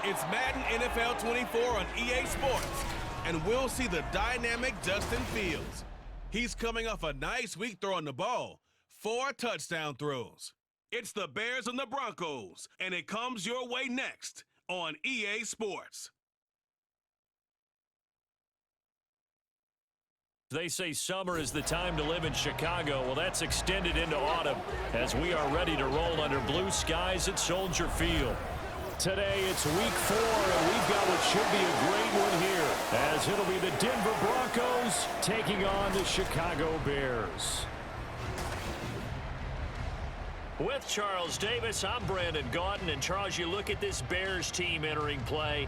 It's Madden NFL 24 on EA Sports, and we'll see the dynamic Justin Fields. He's coming off a nice week throwing the ball, 4 touchdown throws. It's the Bears and the Broncos, and it comes your way next on EA Sports. They say summer is the time to live in Chicago. Well, that's extended into autumn as we are ready to roll under blue skies at Soldier Field. Today, it's week 4, and we've got what should be a great one here, as it'll be the Denver Broncos taking on the Chicago Bears. With Charles Davis, I'm Brandon Gaudin, and Charles, you look at this Bears team entering play.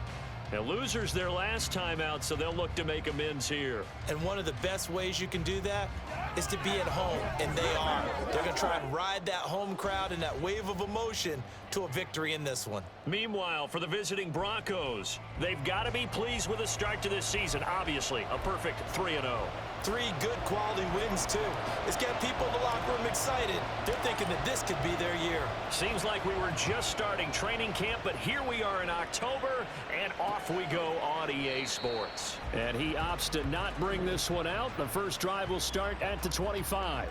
Now, losers their last time out, so they'll look to make amends here. And one of the best ways you can do that is to be at home, and they are. They're going to try and ride that home crowd and that wave of emotion to a victory in this one. Meanwhile, for the visiting Broncos, they've got to be pleased with the start to this season. Obviously, a perfect 3-0. 3 good quality wins, too. It's got people in the locker room excited. They're thinking that this could be their year. Seems like we were just starting training camp, but here we are in October, and off we go on EA Sports. And he opts to not bring this one out. The first drive will start at the 25.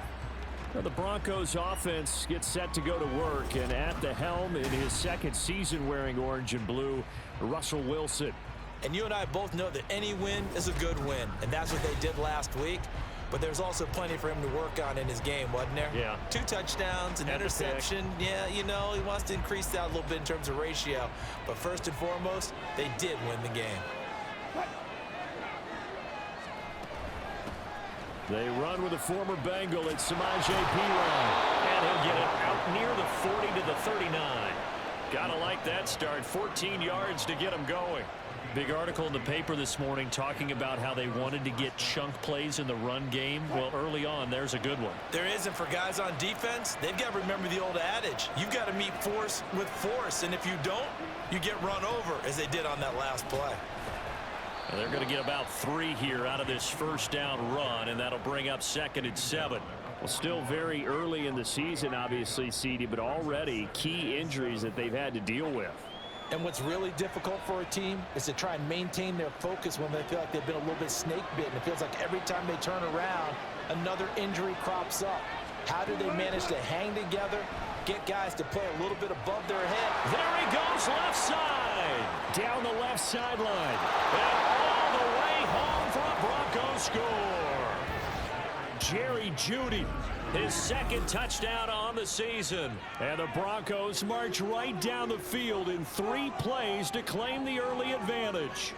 Now, the Broncos offense gets set to go to work, and at the helm in his second season wearing orange and blue, Russell Wilson. And you and I both know that any win is a good win, and that's what they did last week. But there's also plenty for him to work on in his game, wasn't there? Yeah. 2 touchdowns, an interception. Yeah, you know, he wants to increase that a little bit in terms of ratio. But first and foremost, they did win the game. They run with a former Bengal. It's Samaje Perine. And he'll get it out near the 40 to the 39. Gotta like that start. 14 yards to get him going. Big article in the paper this morning talking about how they wanted to get chunk plays in the run game. Well, early on, there's a good one. There isn't for guys on defense. They've got to remember the old adage. You've got to meet force with force, and if you don't, you get run over, as they did on that last play. And they're going to get about 3 here out of this first down run, and that'll bring up 2nd and 7. Well, still very early in the season, obviously, CD, but already key injuries that they've had to deal with. And what's really difficult for a team is to try and maintain their focus when they feel like they've been a little bit snake bitten. It feels like every time they turn around, another injury crops up. How do they manage to hang together, get guys to play a little bit above their head? There he goes, left side. Down the left sideline. And all the way home for a Broncos score. Jerry Jeudy, his 2nd touchdown on the season. And the Broncos march right down the field in 3 plays to claim the early advantage.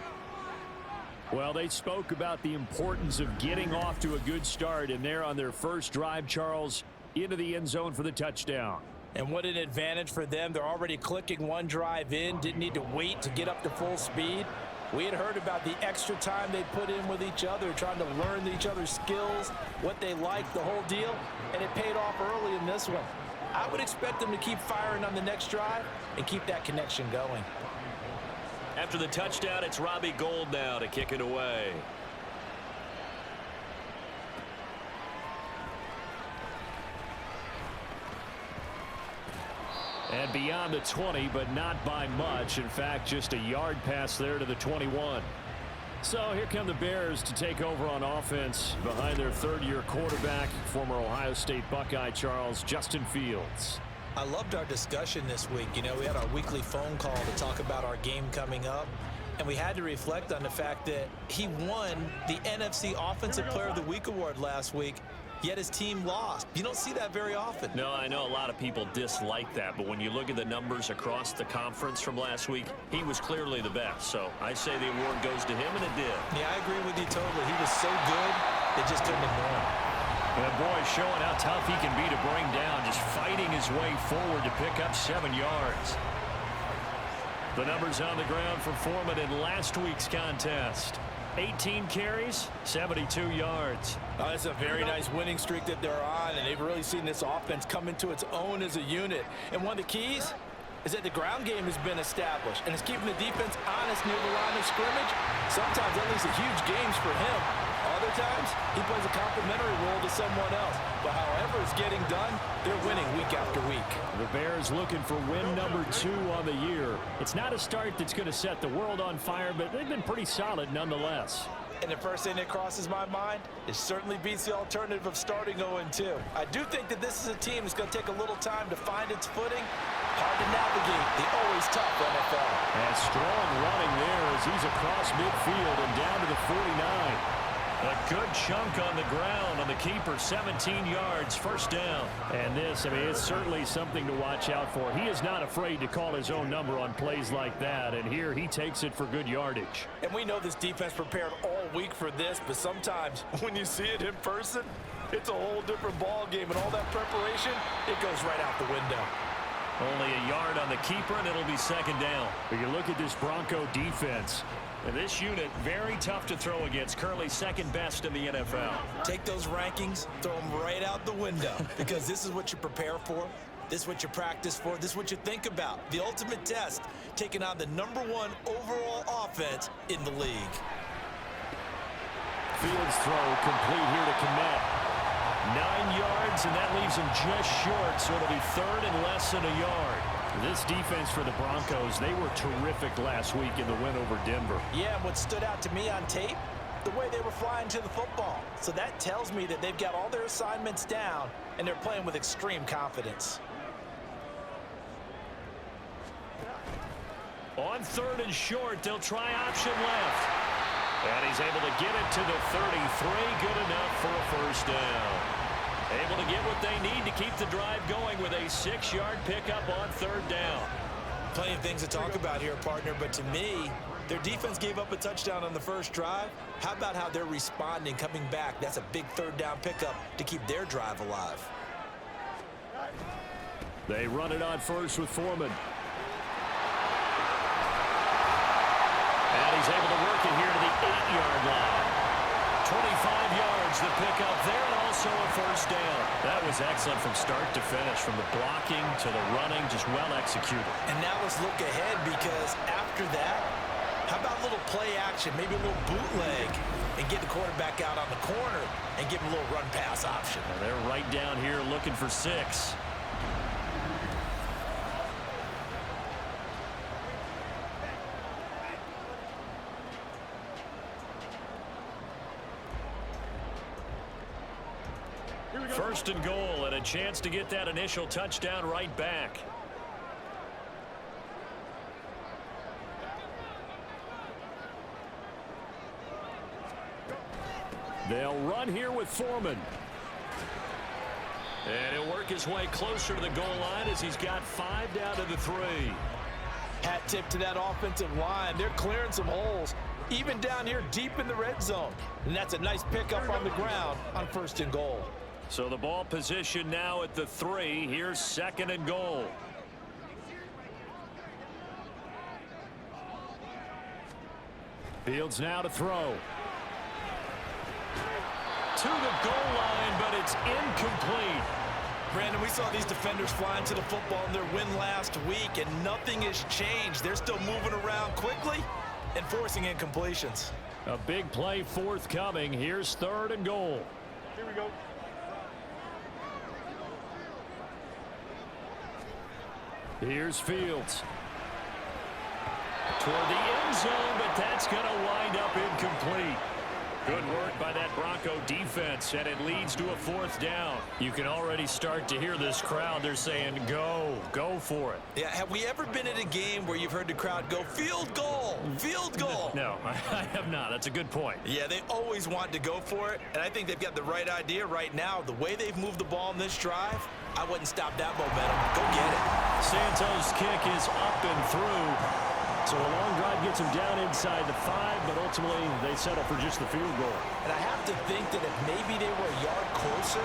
Well, they spoke about the importance of getting off to a good start, and they're on their first drive, Charles, into the end zone for the touchdown. And what an advantage for them. They're already clicking 1 drive in, didn't need to wait to get up to full speed. We had heard about the extra time they put in with each other, trying to learn each other's skills, what they like, the whole deal, and it paid off early in this one. I would expect them to keep firing on the next drive and keep that connection going. After the touchdown, it's Robbie Gould now to kick it away. And beyond the 20, but not by much. In fact, just a yard pass there to the 21. So here come the Bears to take over on offense behind their 3rd-year quarterback, former Ohio State Buckeye Charles Justin Fields. I loved our discussion this week. You know, we had our weekly phone call to talk about our game coming up. And we had to reflect on the fact that he won the NFC Offensive Player of the Week award last week, yet his team lost. You don't see that very often. No, I know a lot of people dislike that, but when you look at the numbers across the conference from last week, he was clearly the best. So I say the award goes to him, and it did. Yeah, I agree with you totally. He was so good, they just couldn't ignore him. And boy, showing how tough he can be to bring down, just fighting his way forward to pick up 7 yards. The numbers on the ground for Foreman in last week's contest. 18 carries, 72 yards. That's a very nice winning streak that they're on, and they've really seen this offense come into its own as a unit. And one of the keys is that the ground game has been established, and it's keeping the defense honest near the line of scrimmage. Sometimes that leads to huge games for him. Other other times, he plays a complementary role to someone else. But however it's getting done, they're winning week after week. The Bears looking for win number 2 on the year. It's not a start that's going to set the world on fire, but they've been pretty solid nonetheless. And the first thing that crosses my mind is certainly beats the alternative of starting 0-2. I do think that this is a team that's going to take a little time to find its footing. Hard to navigate the always tough NFL. And strong running there as he's across midfield and down to the 49. A good chunk on the ground on the keeper, 17 yards, first down. And this, I mean, it's certainly something to watch out for. He is not afraid to call his own number on plays like that, and here he takes it for good yardage. And we know this defense prepared all week for this, but sometimes when you see it in person, it's a whole different ball game, and all that preparation, it goes right out the window. Only a yard on the keeper, and it'll be second down. But you look at this Bronco defense. And this unit, very tough to throw against, currently second best in the NFL. Take those rankings, throw them right out the window, because this is what you prepare for, this is what you practice for, this is what you think about. The ultimate test, taking on the #1 overall offense in the league. Fields throw complete here to Kmet. 9 yards, and that leaves him just short, so it'll be third and less than a yard. This defense for the Broncos, they were terrific last week in the win over Denver. Yeah, and what stood out to me on tape, the way they were flying to the football. So that tells me that they've got all their assignments down, and they're playing with extreme confidence. On third and short, they'll try option left. And he's able to get it to the 33, good enough for a first down. Able to get what they need to keep the drive going with a 6-yard pickup on third down. Plenty of things to talk about here, partner, but to me, their defense gave up a touchdown on the first drive. How about how they're responding, coming back? That's a big third down pickup to keep their drive alive. They run it on first with Foreman. And he's able to work it here to the 8-yard line. 25 yards, the pickup there, and also a first down. That was excellent from start to finish, from the blocking to the running, just well executed. And now let's look ahead, because after that, how about a little play action, maybe a little bootleg, and get the quarterback out on the corner and give him a little run-pass option. And they're right down here looking for 6. First and goal, and a chance to get that initial touchdown right back. They'll run here with Foreman. And he'll work his way closer to the goal line as he's got 5 down to the 3. Hat tip to that offensive line. They're clearing some holes, even down here deep in the red zone. And that's a nice pickup on the ground on first and goal. So the ball position now at the 3. Here's second and goal. Fields now to throw. To the goal line, but it's incomplete. Brandon, we saw these defenders flying to the football in their win last week, and nothing has changed. They're still moving around quickly and forcing incompletions. A big play forthcoming. Here's third and goal. Here we go. Here's Fields. Toward the end zone, but that's going to wind up incomplete. Good work by that Bronco defense, and it leads to a 4th down. You can already start to hear this crowd. They're saying, go for it. Yeah, have we ever been at a game where you've heard the crowd go, field goal, field goal? No, I have not. That's a good point. Yeah, they always want to go for it, and I think they've got the right idea right now. The way they've moved the ball in this drive, I wouldn't stop that momentum. Go get it. Santos' kick is up and through. So a long drive gets him down inside the 5, but ultimately they settle for just the field goal. And I have to think that if maybe they were a yard closer,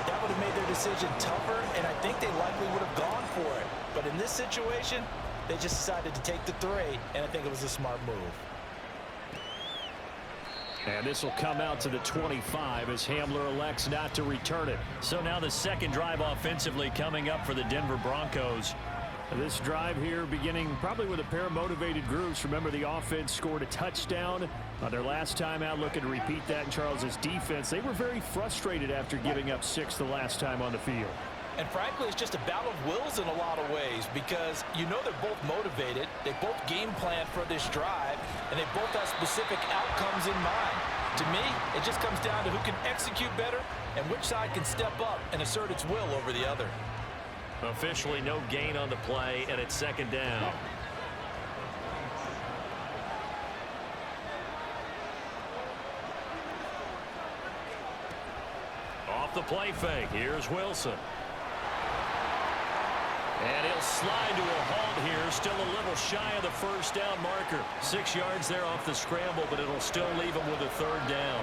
that would have made their decision tougher, and I think they likely would have gone for it. But in this situation, they just decided to take the 3, and I think it was a smart move. And this will come out to the 25 as Hamler elects not to return it. So now the second drive offensively coming up for the Denver Broncos. This drive here beginning probably with a pair of motivated groups. Remember, the offense scored a touchdown on their last time out, looking to repeat that in Charles's defense. They were very frustrated after giving up 6 the last time on the field. And frankly, it's just a battle of wills in a lot of ways because you know they're both motivated. They both game plan for this drive, and they both have specific outcomes in mind. To me, it just comes down to who can execute better and which side can step up and assert its will over the other. Officially no gain on the play, and it's second down. Off the play fake, here's Wilson. And he'll slide to a halt here, still a little shy of the first down marker. 6 yards there off the scramble, but it'll still leave him with a third down.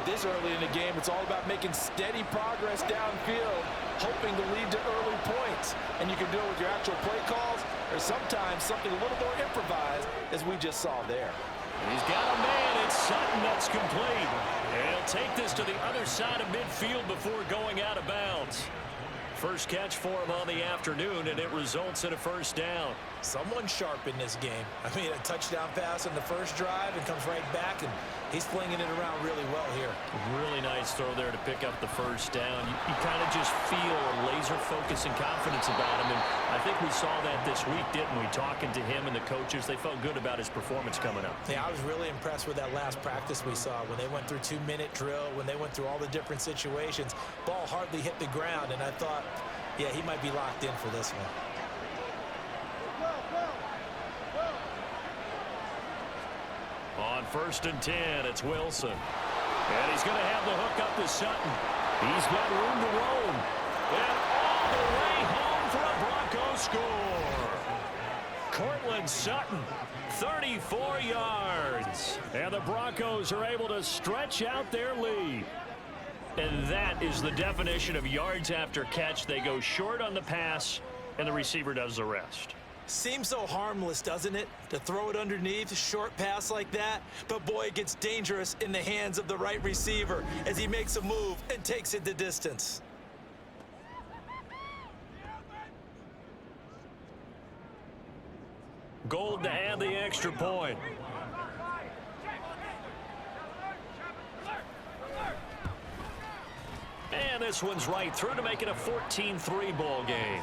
This early in the game, it's all about making steady progress downfield, hoping to lead to early points. And you can do it with your actual play calls or sometimes something a little more improvised, as we just saw there. He's got a man. It's Sutton that's complete. And he'll take this to the other side of midfield before going out of bounds. First catch for him on the afternoon, and it results in a first down. Someone sharp in this game. I mean, a touchdown pass on the first drive and comes right back, and he's flinging it around really well here. Really nice throw there to pick up the first down. You kind of just feel a laser focus and confidence about him, and I think we saw that this week, didn't we? Talking to him and the coaches, they felt good about his performance coming up. Yeah, I was really impressed with that last practice we saw when they went through 2-minute drill, when they went through all the different situations. Ball hardly hit the ground, and I thought, yeah, he might be locked in for this one. On 1st and 10, it's Wilson. And he's going to have the hook up to Sutton. He's got room to roam. And all the way home for a Broncos score. Cortland Sutton, 34 yards. And the Broncos are able to stretch out their lead. And that is the definition of yards after catch. They go short on the pass, and the receiver does the rest. Seems so harmless, doesn't it, to throw it underneath, a short pass like that? But boy, it gets dangerous in the hands of the right receiver as he makes a move and takes it the distance. Gold to add the extra point. And this one's right through to make it a 14-3 ball game.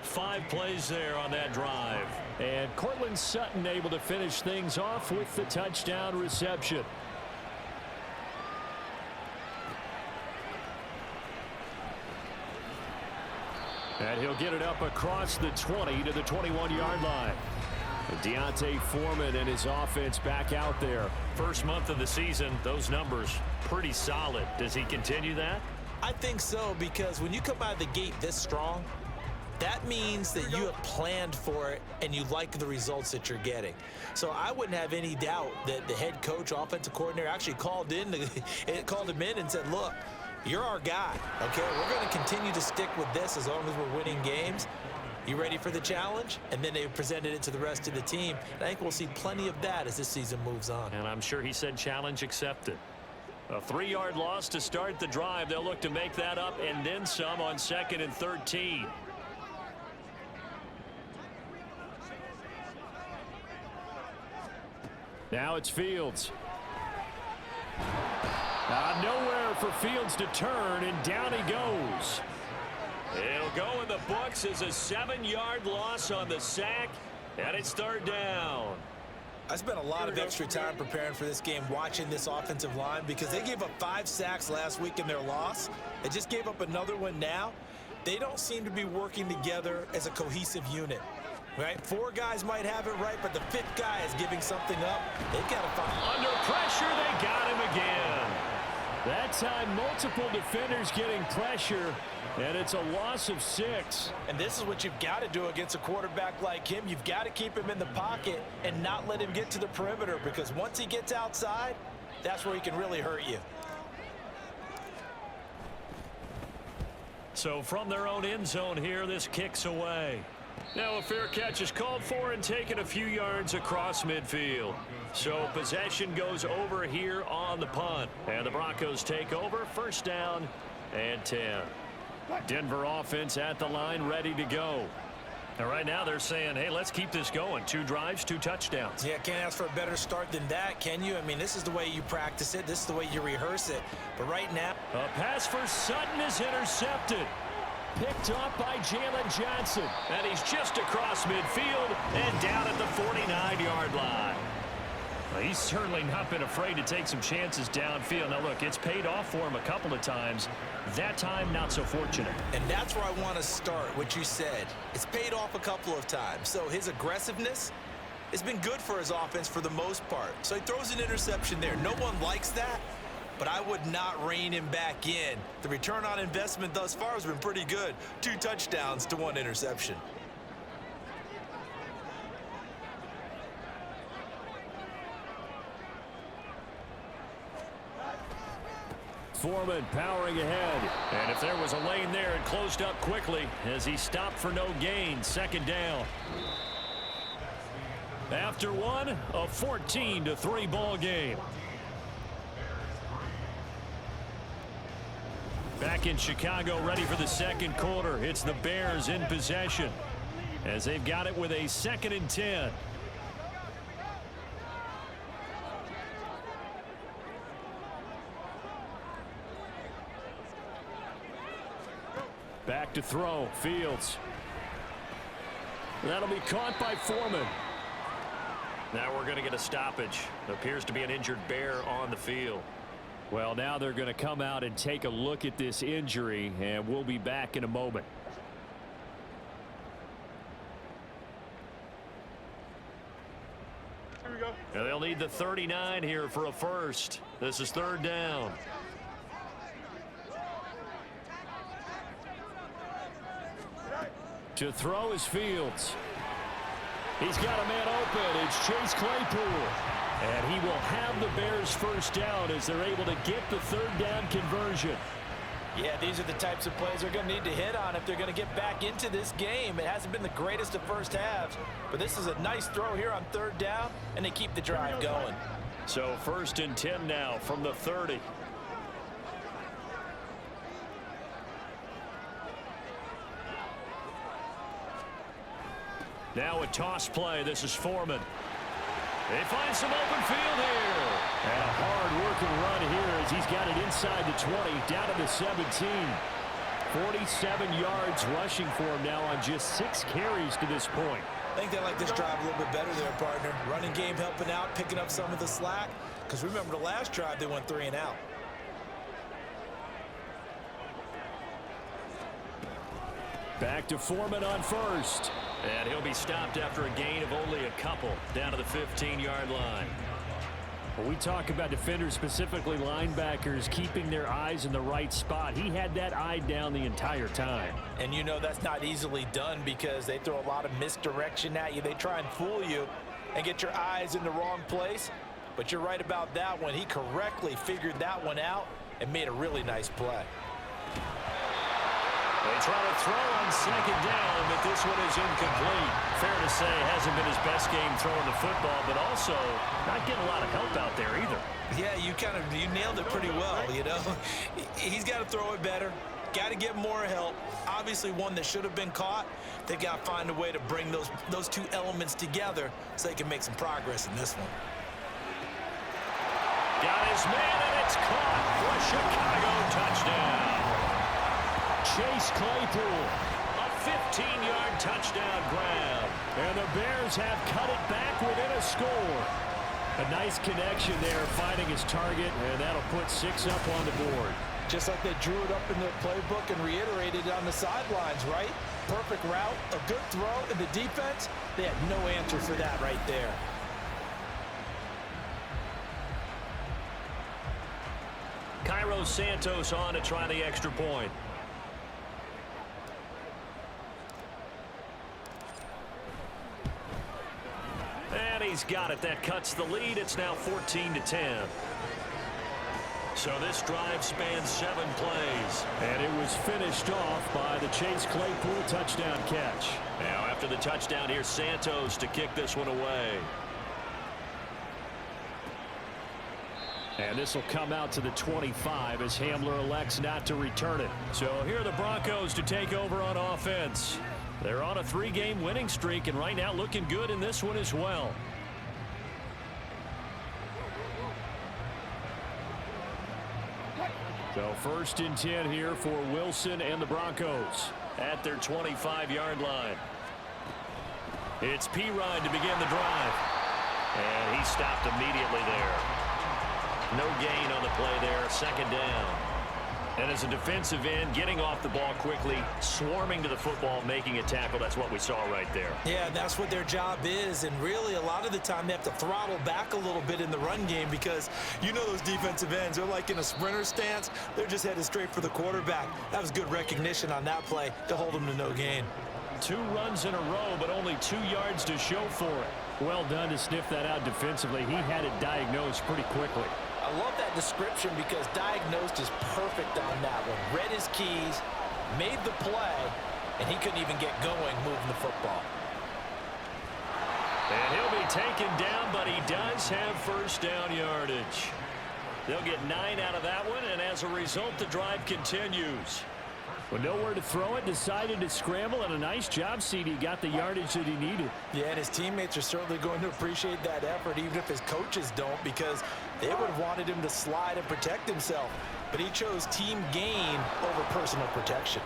5 plays there on that drive. And Cortland Sutton able to finish things off with the touchdown reception. And he'll get it up across the 20 to the 21-yard line. Deontay Foreman and his offense back out there. First month of the season, those numbers pretty solid. Does he continue that? I think so, because when you come out of the gate this strong, that means that you have planned for it and you like the results that you're getting. So I wouldn't have any doubt that the head coach, offensive coordinator, actually called him in and said, look, you're our guy, okay? We're going to continue to stick with this as long as we're winning games. You ready for the challenge? And then they presented it to the rest of the team. And I think we'll see plenty of that as this season moves on. And I'm sure he said challenge accepted. A 3-yard loss to start the drive. They'll look to make that up and then some on 2nd and 13. Now it's Fields. Nowhere for Fields to turn, and down he goes. It'll go in the books as a 7-yard loss on the sack, and it's 3rd down. I spent a lot of extra time preparing for this game, watching this offensive line, because they gave up 5 sacks last week in their loss. They just gave up another one now. They don't seem to be working together as a cohesive unit. Right? 4 guys might have it right, but the 5th guy is giving something up. They've got to find. Under pressure, they got him again. That time, multiple defenders getting pressure, and it's a loss of 6. And this is what you've got to do against a quarterback like him. You've got to keep him in the pocket and not let him get to the perimeter, because once he gets outside, that's where he can really hurt you. So from their own end zone here, this kicks away. Now a fair catch is called for and taken a few yards across midfield. So possession goes over here on the punt. And the Broncos take over, 1st down and 10. Denver offense at the line, ready to go. And right now they're saying, hey, let's keep this going. 2 drives, 2 touchdowns. Yeah, can't ask for a better start than that, can you? I mean, this is the way you practice it. This is the way you rehearse it. But right now, a pass for Sutton is intercepted. Picked up by Jalen Johnson. And he's just across midfield and down at the 49-yard line. Well, he's certainly not been afraid to take some chances downfield. Now, look, it's paid off for him a couple of times. That time, not so fortunate. And that's where I want to start, what you said. It's paid off a couple of times. So his aggressiveness has been good for his offense for the most part. So he throws an interception there. No one likes that, but I would not rein him back in. The return on investment thus far has been pretty good. 2 touchdowns to 1 interception. Foreman powering ahead. And if there was a lane there, it closed up quickly as he stopped for no gain. 2nd down. After 1, a 14-3 ball game. Back in Chicago, ready for the 2nd quarter. It's the Bears in possession as they've got it with a 2nd and 10. Back to throw. Fields. That'll be caught by Foreman. Now we're going to get a stoppage. Appears to be an injured Bear on the field. Well, now they're going to come out and take a look at this injury, and we'll be back in a moment. Here we go. And they'll need the 39 here for a first. This is 3rd down. To throw is Fields. He's got a man open. It's Chase Claypool. And he will have the Bears first down as they're able to get the 3rd down conversion. Yeah, these are the types of plays they're going to need to hit on if they're going to get back into this game. It hasn't been the greatest of first halves, but this is a nice throw here on 3rd down, and they keep the drive going. So 1st and 10 now from the 30. Now a toss play. This is Foreman. They find some open field here. And a hard-working run here as he's got it inside the 20, down to the 17. 47 yards rushing for him now on just 6 carries to this point. I think they like this drive a little bit better there, partner. Running game helping out, picking up some of the slack. Because remember, the last drive, they went 3 and out. Back to Foreman on 1st. And he'll be stopped after a gain of only a couple, down to the 15-yard line. When we talk about defenders, specifically linebackers, keeping their eyes in the right spot, he had that eye down the entire time. And you know that's not easily done because they throw a lot of misdirection at you. They try and fool you and get your eyes in the wrong place. But you're right about that one. He correctly figured that one out and made a really nice play. They try to throw on 2nd down, but this one is incomplete. Fair to say, hasn't been his best game throwing the football, but also not getting a lot of help out there either. Yeah, you nailed it pretty well, you know. He's got to throw it better. Got to get more help. Obviously one that should have been caught. They got to find a way to bring those 2 elements together so they can make some progress in this one. Got his man, and it's caught for a Chicago touchdown. Chase Claypool, a 15-yard touchdown grab. And the Bears have cut it back within a score. A nice connection there, finding his target, and that'll put 6 up on the board. Just like they drew it up in their playbook and reiterated it on the sidelines, right? Perfect route, a good throw, and the defense, they had no answer for that right there. Cairo Santos on to try the extra point. And he's got it. That cuts the lead. It's now 14-10. So this drive spans 7 plays. And it was finished off by the Chase Claypool touchdown catch. Now after the touchdown, here's Santos to kick this one away. And this will come out to the 25 as Hamler elects not to return it. So here are the Broncos to take over on offense. They're on a 3-game winning streak and right now looking good in this one as well. So 1st and 10 here for Wilson and the Broncos at their 25-yard line. It's P-Ryan to begin the drive. And he stopped immediately there. No gain on the play there, 2nd down. And as a defensive end, getting off the ball quickly, swarming to the football, making a tackle, that's what we saw right there. Yeah, that's what their job is, and really a lot of the time they have to throttle back a little bit in the run game because you know those defensive ends, they're like in a sprinter stance, they're just headed straight for the quarterback. That was good recognition on that play to hold them to no gain. 2 runs in a row, but only 2 yards to show for it. Well done to sniff that out defensively. He had it diagnosed pretty quickly. I love that description because diagnosed is perfect on that one. Read his keys, made the play, and he couldn't even get going moving the football. And he'll be taken down, but he does have 1st down yardage. They'll get 9 out of that one, and as a result, the drive continues. With nowhere to throw it, decided to scramble, and a nice job, CD. Got the yardage that he needed. Yeah, and his teammates are certainly going to appreciate that effort, even if his coaches don't, because they would have wanted him to slide and protect himself. But he chose team gain over personal protection.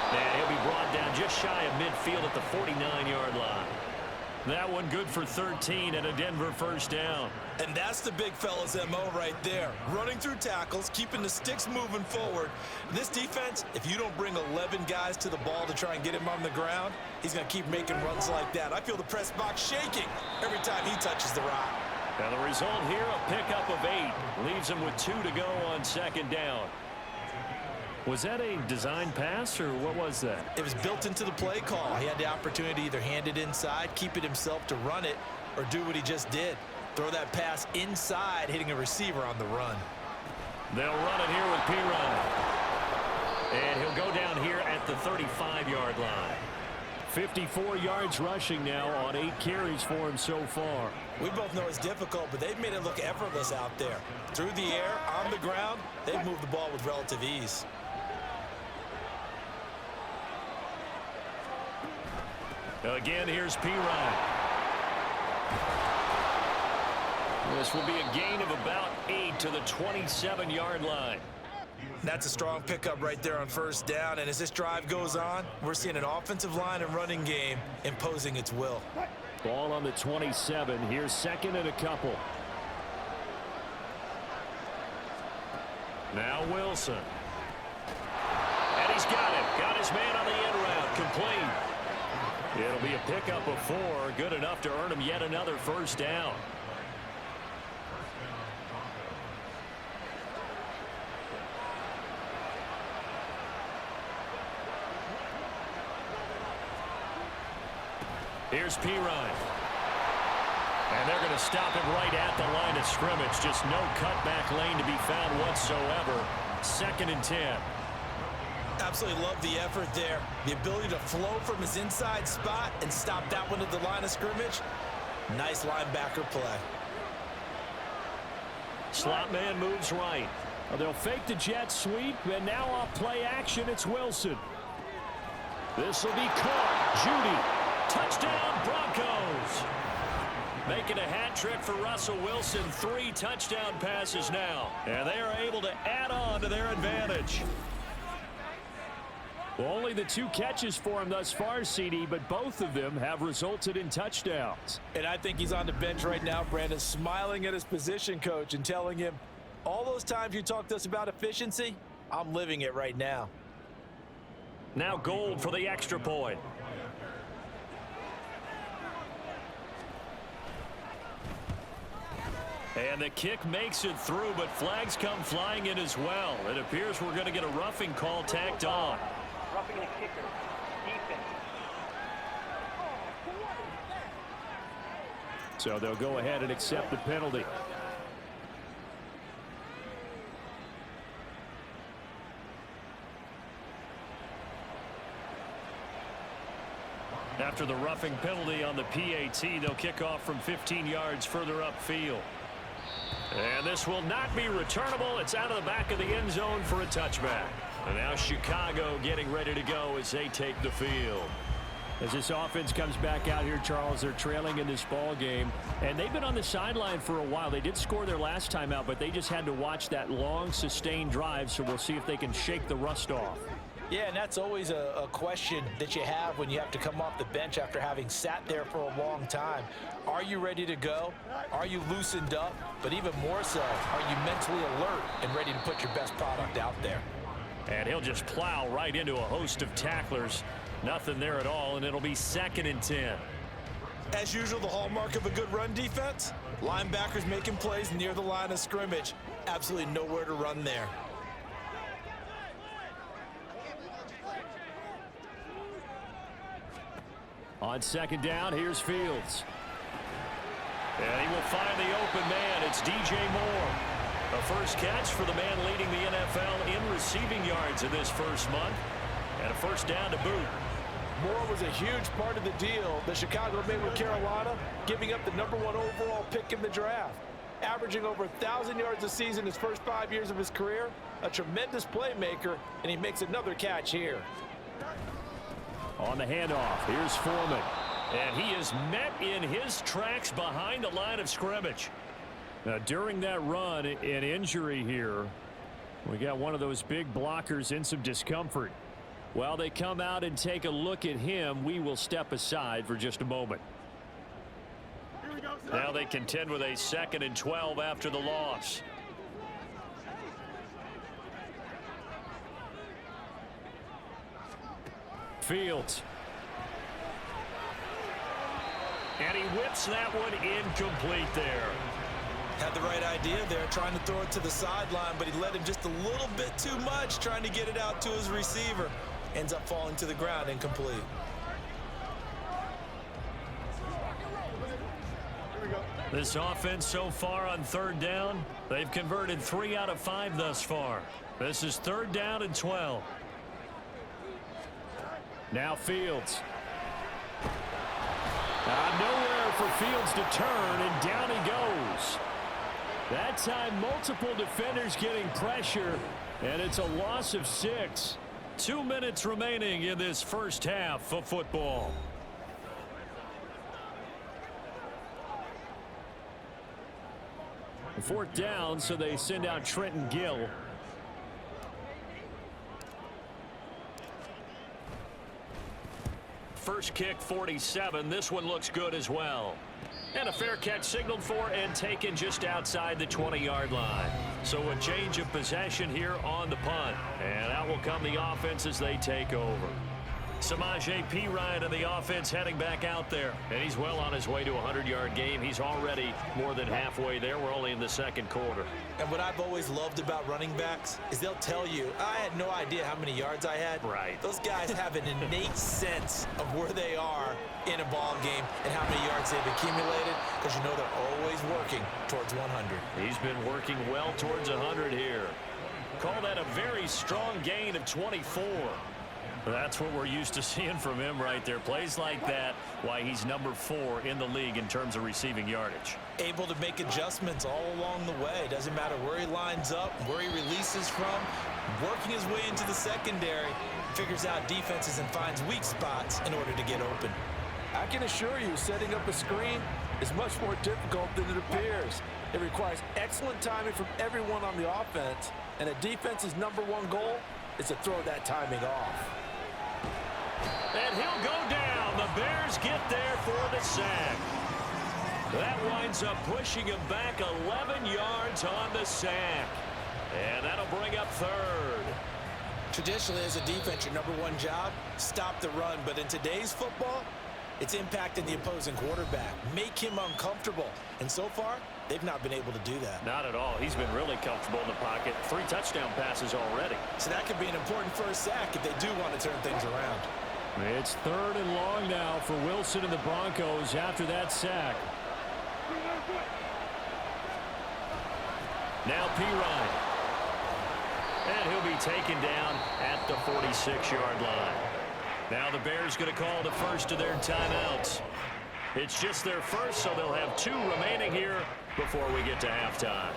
And he'll be brought down just shy of midfield at the 49-yard line. That one good for 13 and a Denver 1st down. And that's the big fella's MO right there. Running through tackles, keeping the sticks moving forward. This defense, if you don't bring 11 guys to the ball to try and get him on the ground, he's going to keep making runs like that. I feel the press box shaking every time he touches the rock. Now the result here, a pickup of 8. Leaves him with 2 to go on 2nd down. Was that a design pass, or what was that? It was built into the play call. He had the opportunity to either hand it inside, keep it himself to run it, or do what he just did. Throw that pass inside, hitting a receiver on the run. They'll run it here with P-Ryan. And he'll go down here at the 35-yard line. 54 yards rushing now on 8 carries for him so far. We both know it's difficult, but they've made it look effortless out there. Through the air, on the ground, they've moved the ball with relative ease. Again, here's P-Ryan. This will be a gain of about 8 to the 27-yard line. That's a strong pickup right there on 1st down, and as this drive goes on, we're seeing an offensive line and running game imposing its will. Ball on the 27. Here's 2nd and a couple. Now Wilson. And he's got it. Got his man on the end route. Complete. It'll be a pickup of 4. Good enough to earn him yet another 1st down. Here's P-Ryan. And they're going to stop him right at the line of scrimmage. Just no cutback lane to be found whatsoever. 2nd and 10. Absolutely love the effort there. The ability to flow from his inside spot and stop that one at the line of scrimmage. Nice linebacker play. Slot man moves right. They'll fake the jet sweep, and now off play action, it's Wilson. This will be caught. Judy. Touchdown, Broncos. Making a hat trick for Russell Wilson. 3 touchdown passes now. And they are able to add on to their advantage. Well, only the 2 catches for him thus far, CD, but both of them have resulted in touchdowns. And I think he's on the bench right now, Brandon, smiling at his position coach and telling him, all those times you talked to us about efficiency, I'm living it right now. Now Gold for the extra point. And the kick makes it through, but flags come flying in as well. It appears we're going to get a roughing call tacked on. Roughing the kicker. Defense. So they'll go ahead and accept the penalty. After the roughing penalty on the PAT, they'll kick off from 15 yards further upfield. And this will not be returnable. It's out of the back of the end zone for a touchback. And now Chicago getting ready to go as they take the field. As this offense comes back out here, Charles, they're trailing in this ball game, and they've been on the sideline for a while. They did score their last time out, but they just had to watch that long, sustained drive, so we'll see if they can shake the rust off. Yeah, and that's always a question that you have when you have to come off the bench after having sat there for a long time. Are you ready to go? Are you loosened up? But even more so, are you mentally alert and ready to put your best product out there? And he'll just plow right into a host of tacklers. Nothing there at all, and it'll be 2nd and 10. As usual, the hallmark of a good run defense, linebackers making plays near the line of scrimmage. Absolutely nowhere to run there. On 2nd down, here's Fields. And he will find the open man. It's DJ Moore. A first catch for the man leading the NFL in receiving yards in this first month. And a first down to boot. Moore was a huge part of the deal that Chicago made with Carolina, giving up the #1 overall pick in the draft. Averaging over 1,000 yards a season his first 5 years of his career. A tremendous playmaker, and he makes another catch here. On the handoff, here's Foreman. And he is met in his tracks behind the line of scrimmage. Now, during that run, an injury here. We got one of those big blockers in some discomfort. While they come out and take a look at him, we will step aside for just a moment. Now they contend with a 2nd and 12 after the loss. Fields. And he whips that one incomplete there. Had the right idea there, trying to throw it to the sideline, but he let him just a little bit too much, trying to get it out to his receiver. Ends up falling to the ground, incomplete. This offense so far on 3rd down, they've converted 3 out of 5 thus far. This is 3rd down and 12. Now Fields. Nowhere for Fields to turn, and down he goes. That time, multiple defenders getting pressure, and it's a loss of 6. 2 minutes remaining in this first half of football. Fourth down, so they send out Trenton Gill. First kick, 47. This one looks good as well. And a fair catch signaled for and taken just outside the 20-yard line. So a change of possession here on the punt. And out will come the offense as they take over. Samaje Perine and the offense heading back out there. And he's well on his way to a 100-yard game. He's already more than halfway there. We're only in the 2nd quarter. And what I've always loved about running backs is they'll tell you, I had no idea how many yards I had. Right. Those guys have an innate sense of where they are in a ball game and how many yards they've accumulated, because you know they're always working towards 100. He's been working well towards 100 here. Call that a very strong gain of 24. That's what we're used to seeing from him right there. Plays like that, why he's number 4 in the league in terms of receiving yardage. Able to make adjustments all along the way. Doesn't matter where he lines up, where he releases from. Working his way into the secondary, figures out defenses and finds weak spots in order to get open. I can assure you, setting up a screen is much more difficult than it appears. It requires excellent timing from everyone on the offense, and a defense's #1 goal is to throw that timing off. And he'll go down. The Bears get there for the sack. That winds up pushing him back 11 yards on the sack. And that'll bring up 3rd. Traditionally, as a defense, your #1 job, stop the run. But in today's football, it's impacting the opposing quarterback. Make him uncomfortable. And so far, they've not been able to do that. Not at all. He's been really comfortable in the pocket. 3 touchdown passes already. So that could be an important first sack if they do want to turn things around. It's 3rd and long now for Wilson and the Broncos after that sack. Now Perine. And he'll be taken down at the 46-yard line. Now the Bears going to call the first of their timeouts. It's just their first, so they'll have 2 remaining here before we get to halftime.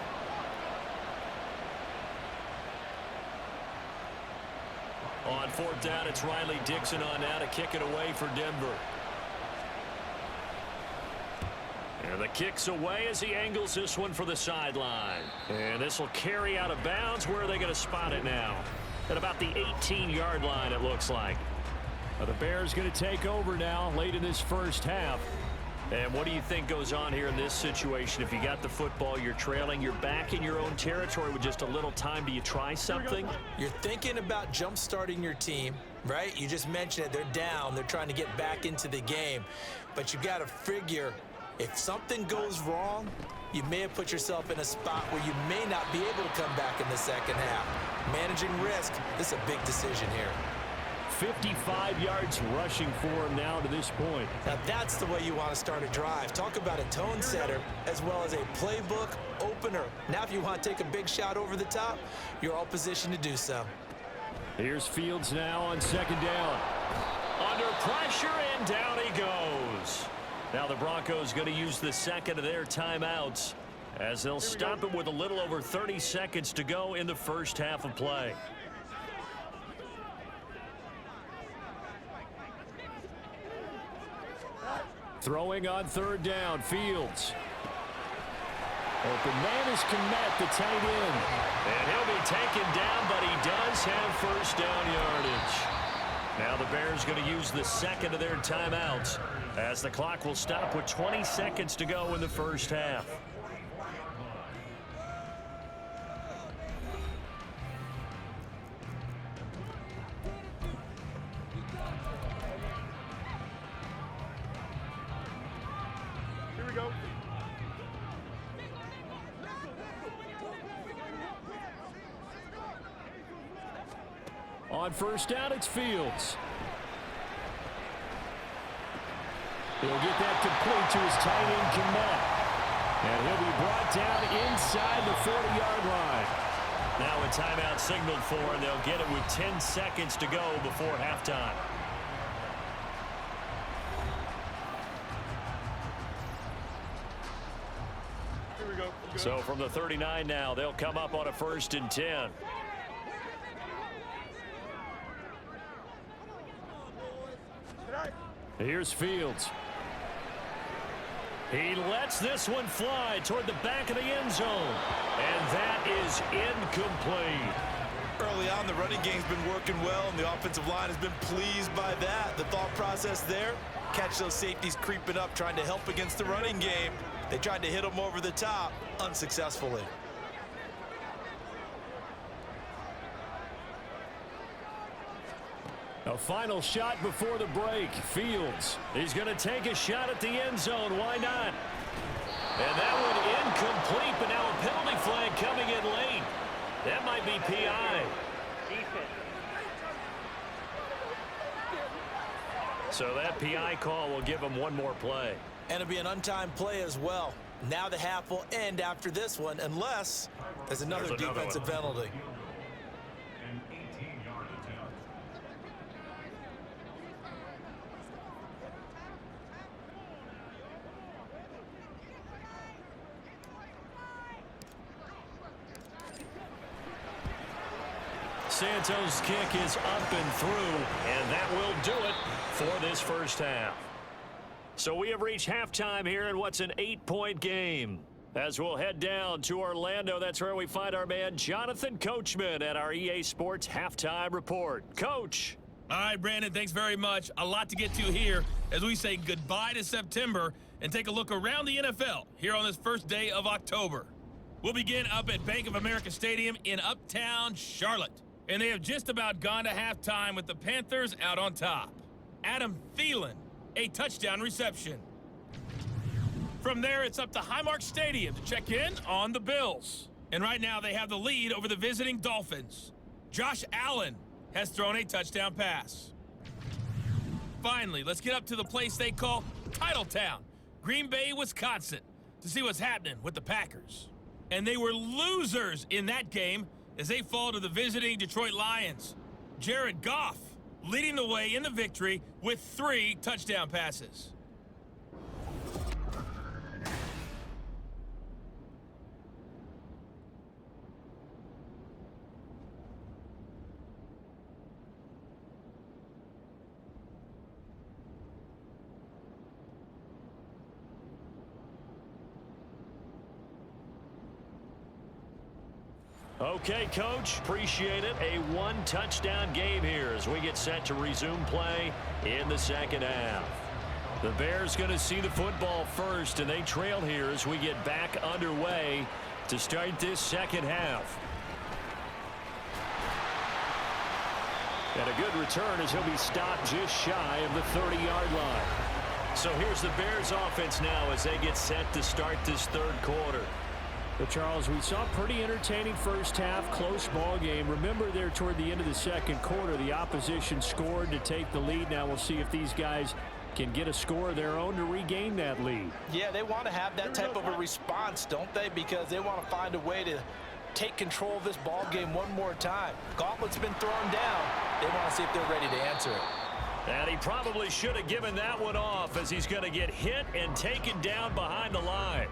On fourth down, it's Riley Dixon on now to kick it away for Denver. And the kick's away as he angles this one for the sideline. And this will carry out of bounds. Where are they going to spot it now? At about the 18-yard line, it looks like. Well, the Bears going to take over now late in this first half. And what do you think goes on here in this situation? If you got the football, you're trailing, you're back in your own territory with just a little time. Do you try something? You're thinking about jump-starting your team, right? You just mentioned it. They're down. They're trying to get back into the game. But you got to figure if something goes wrong, you may have put yourself in a spot where you may not be able to come back in the second half. Managing risk, this is a big decision here. 55 yards rushing for him now to this point. Now that's the way you want to start a drive. Talk about a tone setter as well as a playbook opener. Now if you want to take a big shot over the top, you're all positioned to do so. Here's Fields now on second down. Under pressure and down he goes. Now the Broncos going to use the second of their timeouts as they'll stop it with a little over 30 seconds to go in the first half of play. Throwing on third down, Fields. Open man is Kmet, the tight end. And he'll be taken down, but he does have first down yardage. Now the Bears going to use the second of their timeouts as the clock will stop with 20 seconds to go in the first half. On first down, it's Fields. He'll get that complete to his tight end, Kmet. And he'll be brought down inside the 40-yard line. Now a timeout signaled for, and they'll get it with 10 seconds to go before halftime. Here we go. So from the 39 now, they'll come up on a 1st and 10. Here's Fields. He lets this one fly toward the back of the end zone. And that is incomplete. Early on, the running game's been working well, and the offensive line has been pleased by that. The thought process there, catch those safeties creeping up, trying to help against the running game. They tried to hit them over the top, unsuccessfully. A final shot before the break. Fields. He's going to take a shot at the end zone. Why not? And that one incomplete, but now a penalty flag coming in late. That might be PI. So that PI call will give him one more play. And it'll be an untimed play as well. Now the half will end after this one, unless there's another defensive penalty. Santos' kick is up and through, and that will do it for this first half. So we have reached halftime here in what's an 8-point game. As we'll head down to Orlando, that's where we find our man Jonathan Coachman at our EA Sports Halftime Report. Coach. All right, Brandon, thanks very much. A lot to get to here as we say goodbye to September and take a look around the NFL here on this first day of October. We'll begin up at Bank of America Stadium in Uptown Charlotte. And they have just about gone to halftime with the Panthers out on top. Adam Thielen, a touchdown reception. From there, it's up to Highmark Stadium to check in on the Bills. And right now, they have the lead over the visiting Dolphins. Josh Allen has thrown a touchdown pass. Finally, let's get up to the place they call Titletown, Green Bay, Wisconsin, to see what's happening with the Packers. And they were losers in that game as they fall to the visiting Detroit Lions. Jared Goff leading the way in the victory with 3 touchdown passes. Okay, Coach, appreciate it. A one-touchdown game here as we get set to resume play in the second half. The Bears going to see the football first, and they trail here as we get back underway to start this second half. And a good return as he'll be stopped just shy of the 30-yard line. So here's the Bears offense now as they get set to start this third quarter. Well, Charles, we saw a pretty entertaining first half, close ball game. Remember there toward the end of the second quarter, the opposition scored to take the lead. Now we'll see if these guys can get a score of their own to regain that lead. Yeah, they want to have that type of a response, don't they? Because they want to find a way to take control of this ball game one more time. Gauntlet's been thrown down. They want to see if they're ready to answer it. And he probably should have given that one off as he's going to get hit and taken down behind the line.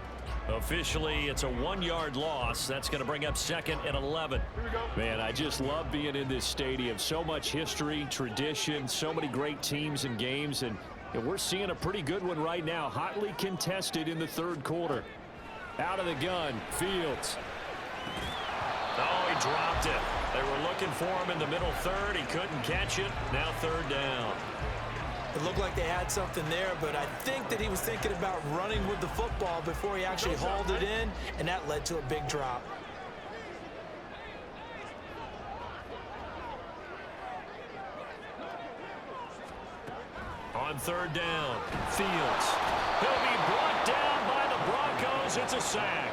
Officially, it's a 1-yard loss. That's going to bring up 2nd and 11. Man, I just love being in this stadium. So much history, tradition, so many great teams and games. And we're seeing a pretty good one right now. Hotly contested in the third quarter. Out of the gun, Fields. Oh, he dropped it. They were looking for him in the middle third. He couldn't catch it. Now third down. It looked like they had something there, but I think that he was thinking about running with the football before he actually hauled it in, and that led to a big drop. On third down, Fields. He'll be brought down by the Broncos. It's a sack.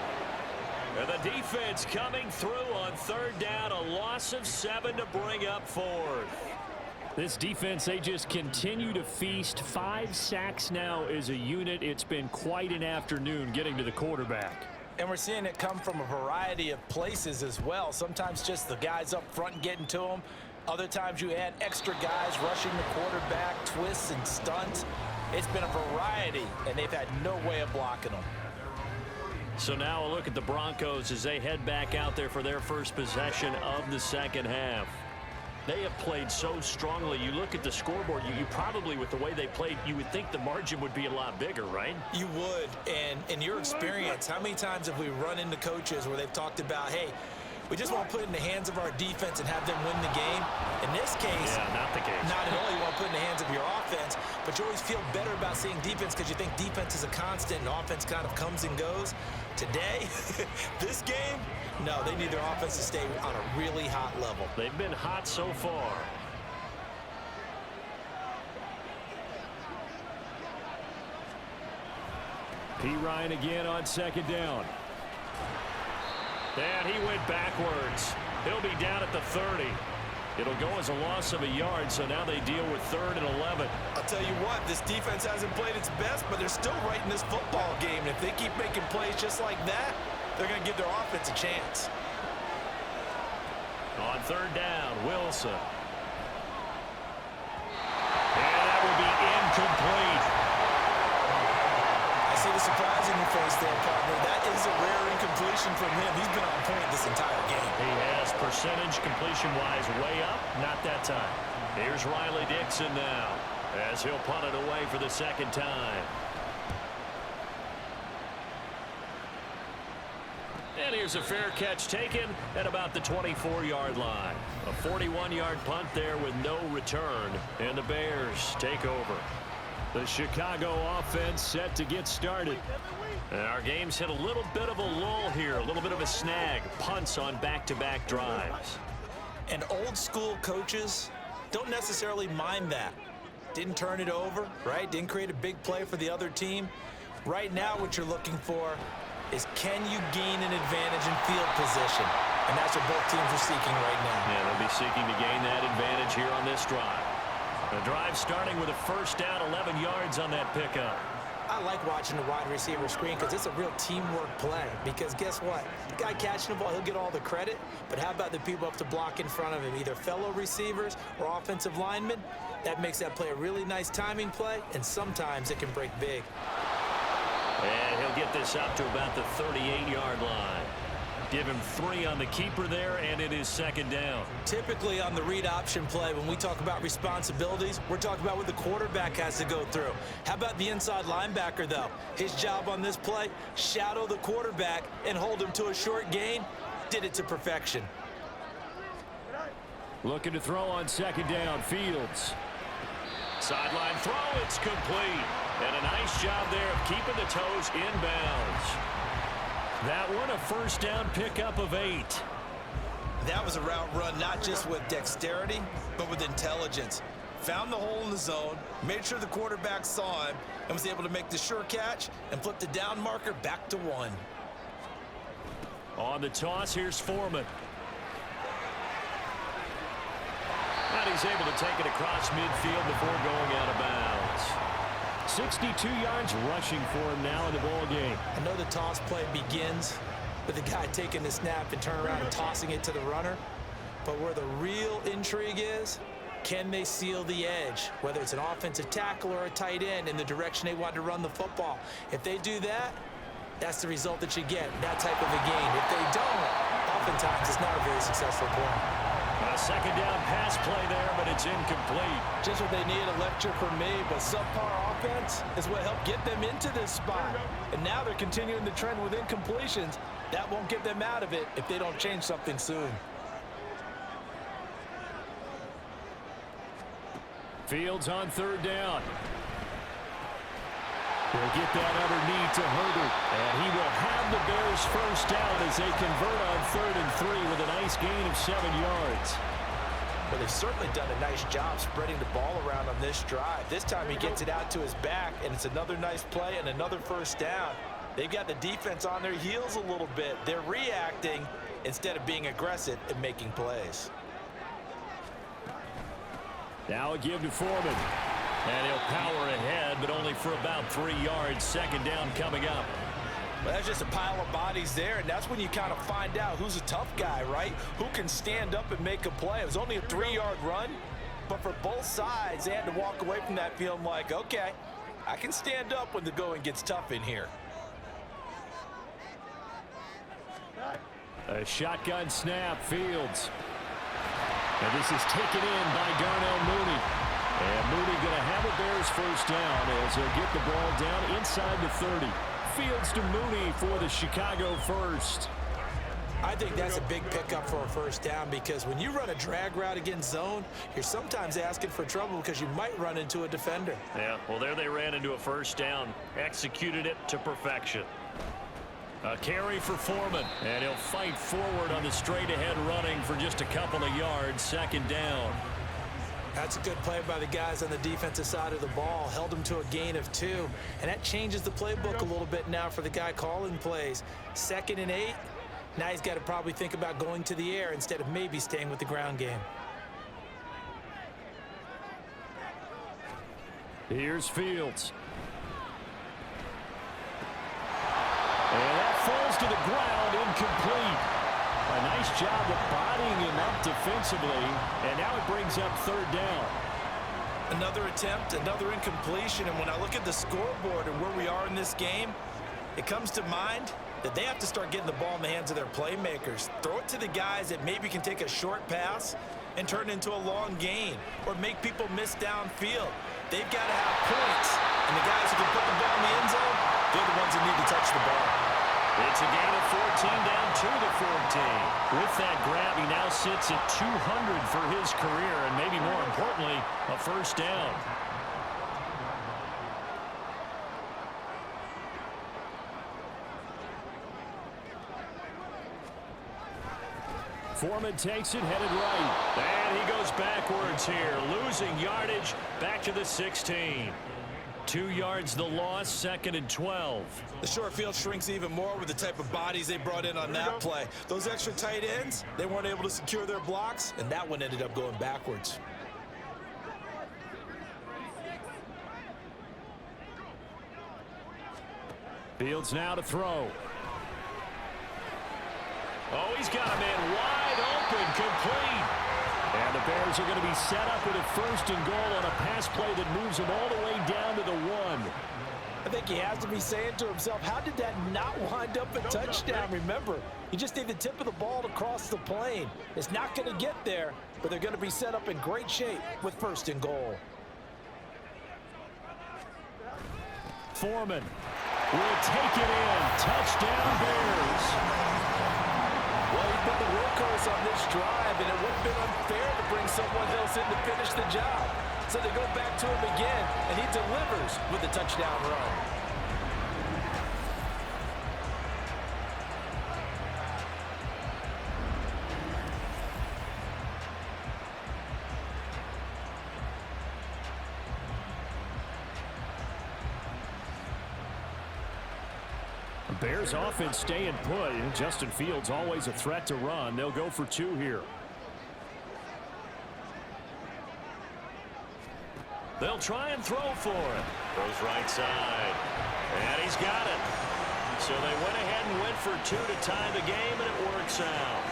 And the defense coming through on third down. A loss of 7 to bring up 4th. This defense, they just continue to feast. 5 sacks now as a unit. It's been quite an afternoon getting to the quarterback. And we're seeing it come from a variety of places as well. Sometimes just the guys up front getting to them. Other times you add extra guys rushing the quarterback, twists and stunts. It's been a variety, and they've had no way of blocking them. So now a look at the Broncos as they head back out there for their first possession of the second half. They have played so strongly. You look at the scoreboard, you probably, with the way they played, you would think the margin would be a lot bigger, right? You would. And in your experience, how many times have we run into coaches where they've talked about, hey, we just want to put it in the hands of our defense and have them win the game? In this case, not the case. Not at all. You want to put it in the hands of your offense, but you always feel better about seeing defense because you think defense is a constant and offense kind of comes and goes. Today, this game, no, they need their offense to stay on a really hot level. They've been hot so far. P. Ryan again on second down. And he went backwards. He'll be down at the 30. It'll go as a loss of a yard, so now they deal with 3rd and 11. I'll tell you what, this defense hasn't played its best, but they're still right in this football game. And if they keep making plays just like that, they're going to give their offense a chance. On third down, Wilson. And that will be incomplete. I see the surprise in your face there, partner. That is a rare incompletion from him. He's been on point this entire game. He has percentage completion-wise way up. Not that time. Here's Riley Dixon now as he'll punt it away for the second time. And here's a fair catch taken at about the 24-yard line. A 41-yard punt there with no return. And the Bears take over. The Chicago offense set to get started. And our game's hit a little bit of a lull here, a little bit of a snag. Punts on back-to-back drives. And old-school coaches don't necessarily mind that. Didn't turn it over, right? Didn't create a big play for the other team. Right now what you're looking for is can you gain an advantage in field position? And that's what both teams are seeking right now. Yeah, they'll be seeking to gain that advantage here on this drive. The drive starting with a first down, 11 yards on that pickup. I like watching the wide receiver screen because it's a real teamwork play. Because guess what? The guy catching the ball, he'll get all the credit. But how about the people up to block in front of him, either fellow receivers or offensive linemen? That makes that play a really nice timing play, and sometimes it can break big. And he'll get this up to about the 38-yard line. Give him 3 on the keeper there, and it is second down. Typically on the read option play, when we talk about responsibilities, we're talking about what the quarterback has to go through. How about the inside linebacker, though? His job on this play, shadow the quarterback and hold him to a short gain. did it to perfection. Looking to throw on second down. Fields. Sideline throw, it's complete. And a nice job there of keeping the toes inbounds. That one a first down pickup of 8. That was a route run not just with dexterity, but with intelligence. Found the hole in the zone, made sure the quarterback saw him, and was able to make the sure catch and flip the down marker back to 1. On the toss, here's Foreman. And he's able to take it across midfield before going out of bounds. 62 yards rushing for him now in the ball game. I know the toss play begins with the guy taking the snap and turn around and tossing it to the runner. But where the real intrigue is, can they seal the edge, whether it's an offensive tackle or a tight end, in the direction they want to run the football? If they do that, that's the result that you get, that type of a game. If they don't, oftentimes it's not a very successful play. A second down pass play there, but it's incomplete. Just what they need, a lecture from me, but subpar offense is what helped get them into this spot. And now they're continuing the trend with incompletions. That won't get them out of it if they don't change something soon. Fields on third down. They'll get that underneath to Herbert, and he will have the Bears first down as they convert on 3rd and 3 with a nice gain of 7 yards. Well, they've certainly done a nice job spreading the ball around on this drive. This time he gets it out to his back, and it's another nice play and another first down. They've got the defense on their heels a little bit. They're reacting instead of being aggressive and making plays. Now a give to Foreman. And he'll power ahead, but only for about 3 yards. Second down coming up. Well, that's just a pile of bodies there, and that's when you kind of find out who's a tough guy, right? Who can stand up and make a play. It was only a 3-yard run, but for both sides, they had to walk away from that feeling like, okay, I can stand up when the going gets tough in here. A shotgun snap, Fields. And this is taken in by Darnell Mooney. And Mooney going to have a Bears first down as he'll get the ball down inside the 30. Fields to Mooney for the Chicago first. I think that's a big pickup for a first down, because when you run a drag route against zone, you're sometimes asking for trouble because you might run into a defender. Yeah, well, there they ran into a first down. Executed it to perfection. A carry for Foreman, and he'll fight forward on the straight-ahead running for just a couple of yards. Second down. That's a good play by the guys on the defensive side of the ball. Held him to a gain of 2, and that changes the playbook a little bit now for the guy calling plays. 2nd and 8. Now he's got to probably think about going to the air instead of maybe staying with the ground game. Here's Fields. And that falls to the ground, incomplete. A nice job of bodying him up defensively, and now it brings up 3rd down. Another attempt, another incompletion, and when I look at the scoreboard and where we are in this game, it comes to mind that they have to start getting the ball in the hands of their playmakers. Throw it to the guys that maybe can take a short pass and turn it into a long gain, or make people miss downfield. They've got to have points, and the guys who can put the ball in the end zone, they're the ones that need to touch the ball. It's a gain of 14 down to the 14. With that grab, he now sits at 200 for his career, and maybe more importantly, a first down. Foreman takes it, headed right. And he goes backwards here, losing yardage back to the 16. 2 yards the loss, 2nd and 12. The short field shrinks even more with the type of bodies they brought in on that play. Those extra tight ends, they weren't able to secure their blocks, and that one ended up going backwards. Fields now to throw. Oh, he's got a man wide open, complete. And the Bears are going to be set up with a 1st and goal on a pass play that moves them all the way down to the 1. I think he has to be saying to himself, how did that not wind up a touchdown? Remember, you just need the tip of the ball to cross the plane. It's not going to get there, but they're going to be set up in great shape with 1st and goal. Foreman will take it in. Touchdown, Bears. Well, he's been the workhorse on this drive, and it would have been unfair to bring someone else in to finish the job. So they go back to him again, and he delivers with a touchdown run. Bears offense staying put. Justin Fields always a threat to run. They'll go for 2 here. They'll try and throw for it. Goes right side. And he's got it. So they went ahead and went for 2 to tie the game, and it works out.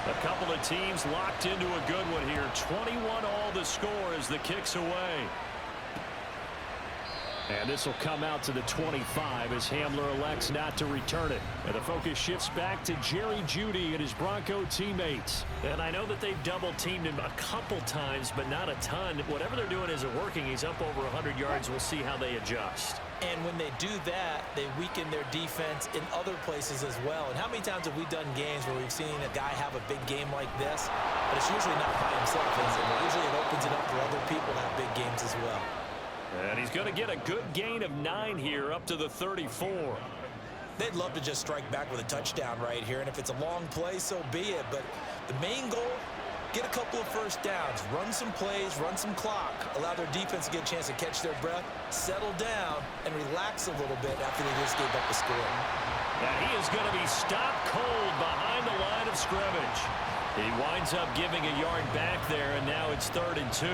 A couple of teams locked into a good one here. 21 all the score as the kick's away. And this will come out to the 25 as Hamler elects not to return it. And the focus shifts back to Jerry Jeudy and his Bronco teammates. And I know that they've double-teamed him a couple times, but not a ton. Whatever they're doing isn't working. He's up over 100 yards. We'll see how they adjust. And when they do that, they weaken their defense in other places as well. And how many times have we done games where we've seen a guy have a big game like this, but it's usually not by himself, is it? Usually it opens it up for other people to have big games as well. And he's going to get a good gain of 9 here up to the 34. They'd love to just strike back with a touchdown right here, and if it's a long play, so be it. But the main goal, get a couple of first downs, run some plays, run some clock, allow their defense to get a chance to catch their breath, settle down, and relax a little bit after they just gave up the score. And he is going to be stopped cold behind the line of scrimmage. He winds up giving a yard back there, and now it's 3rd and 2.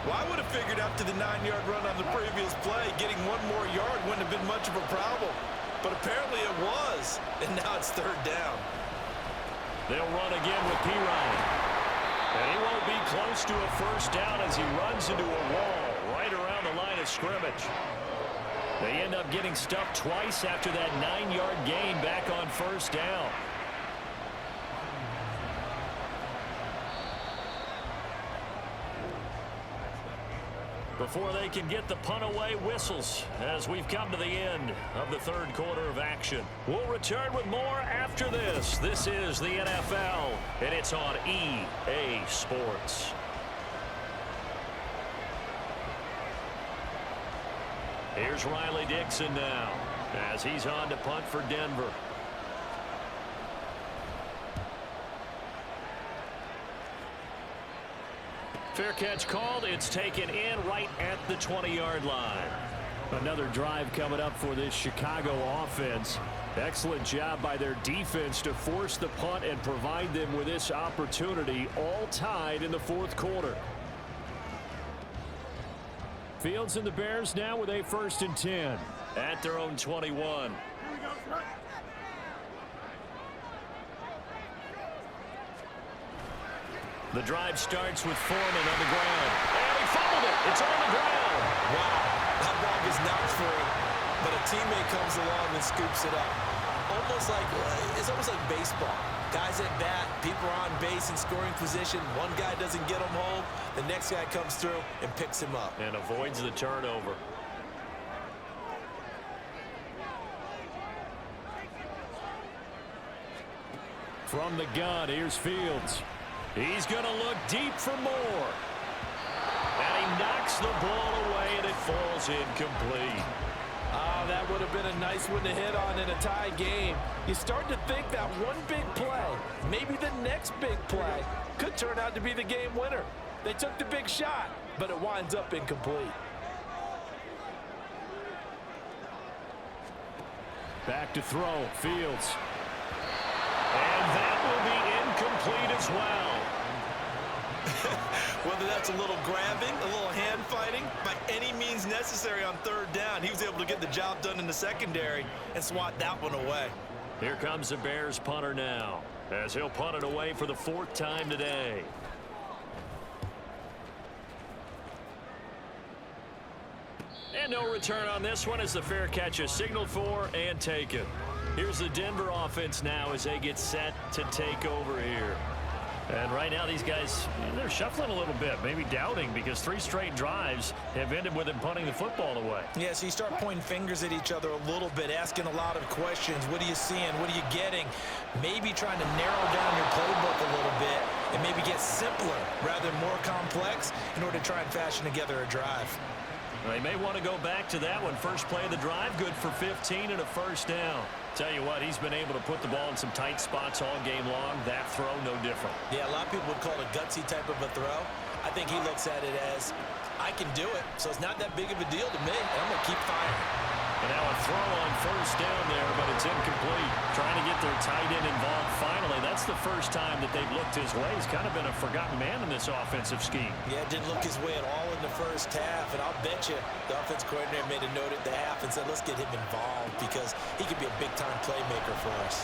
Well, I would have figured after the 9-yard run on the previous play, getting one more yard wouldn't have been much of a problem. But apparently it was, and now it's 3rd down. They'll run again with Pirine. And he won't be close to a first down as he runs into a wall right around the line of scrimmage. They end up getting stuffed twice after that 9-yard gain back on first down. Before they can get the punt away, whistles as we've come to the end of the 3rd quarter of action. We'll return with more after this. This is the NFL, and it's on EA Sports. Here's Riley Dixon now as he's on to punt for Denver. Fair catch called. It's taken in right at the 20-yard line. Another drive coming up for this Chicago offense. Excellent job by their defense to force the punt and provide them with this opportunity, all tied in the 4th quarter. Fields and the Bears now with a 1st and 10 at their own 21. The drive starts with Foreman on the ground. And he fumbled it. It's on the ground. Wow, that ball is not free, but a teammate comes along and scoops it up. It's almost like baseball. Guys at bat, people are on base in scoring position. One guy doesn't get him home. The next guy comes through and picks him up. And avoids the turnover. From the gun, here's Fields. He's going to look deep for more. And he knocks the ball away, and it falls incomplete. That would have been a nice one to hit on in a tie game. You start to think that one big play, maybe the next big play, could turn out to be the game winner. They took the big shot, but it winds up incomplete. Back to throw, Fields. And that will be incomplete as well. Whether that's a little grabbing, a little hand fighting, by any means necessary on 3rd down, he was able to get the job done in the secondary and swat that one away. Here comes the Bears punter now, as he'll punt it away for the 4th time today. And no return on this one as the fair catch is signaled for and taken. Here's the Denver offense now as they get set to take over here. And right now these guys, they're shuffling a little bit, maybe doubting, because 3 straight drives have ended with them punting the football away. Yeah, so you start pointing fingers at each other a little bit, asking a lot of questions. What are you seeing? What are you getting? Maybe trying to narrow down your playbook a little bit and maybe get simpler rather than more complex in order to try and fashion together a drive. They may want to go back to that one. First play of the drive, good for 15 and a first down. Tell you what, he's been able to put the ball in some tight spots all game long. That throw, no different. Yeah, a lot of people would call it a gutsy type of a throw. I think he looks at it as, I can do it, so it's not that big of a deal to me, and I'm going to keep firing. And now a throw on first down there, but it's incomplete. Trying to get their tight end involved finally. That's the first time that they've looked his way. He's kind of been a forgotten man in this offensive scheme. Yeah, it didn't look his way at all in the first half, and I'll bet you the offense coordinator made a note at the half and said, let's get him involved because he could be a big-time playmaker for us.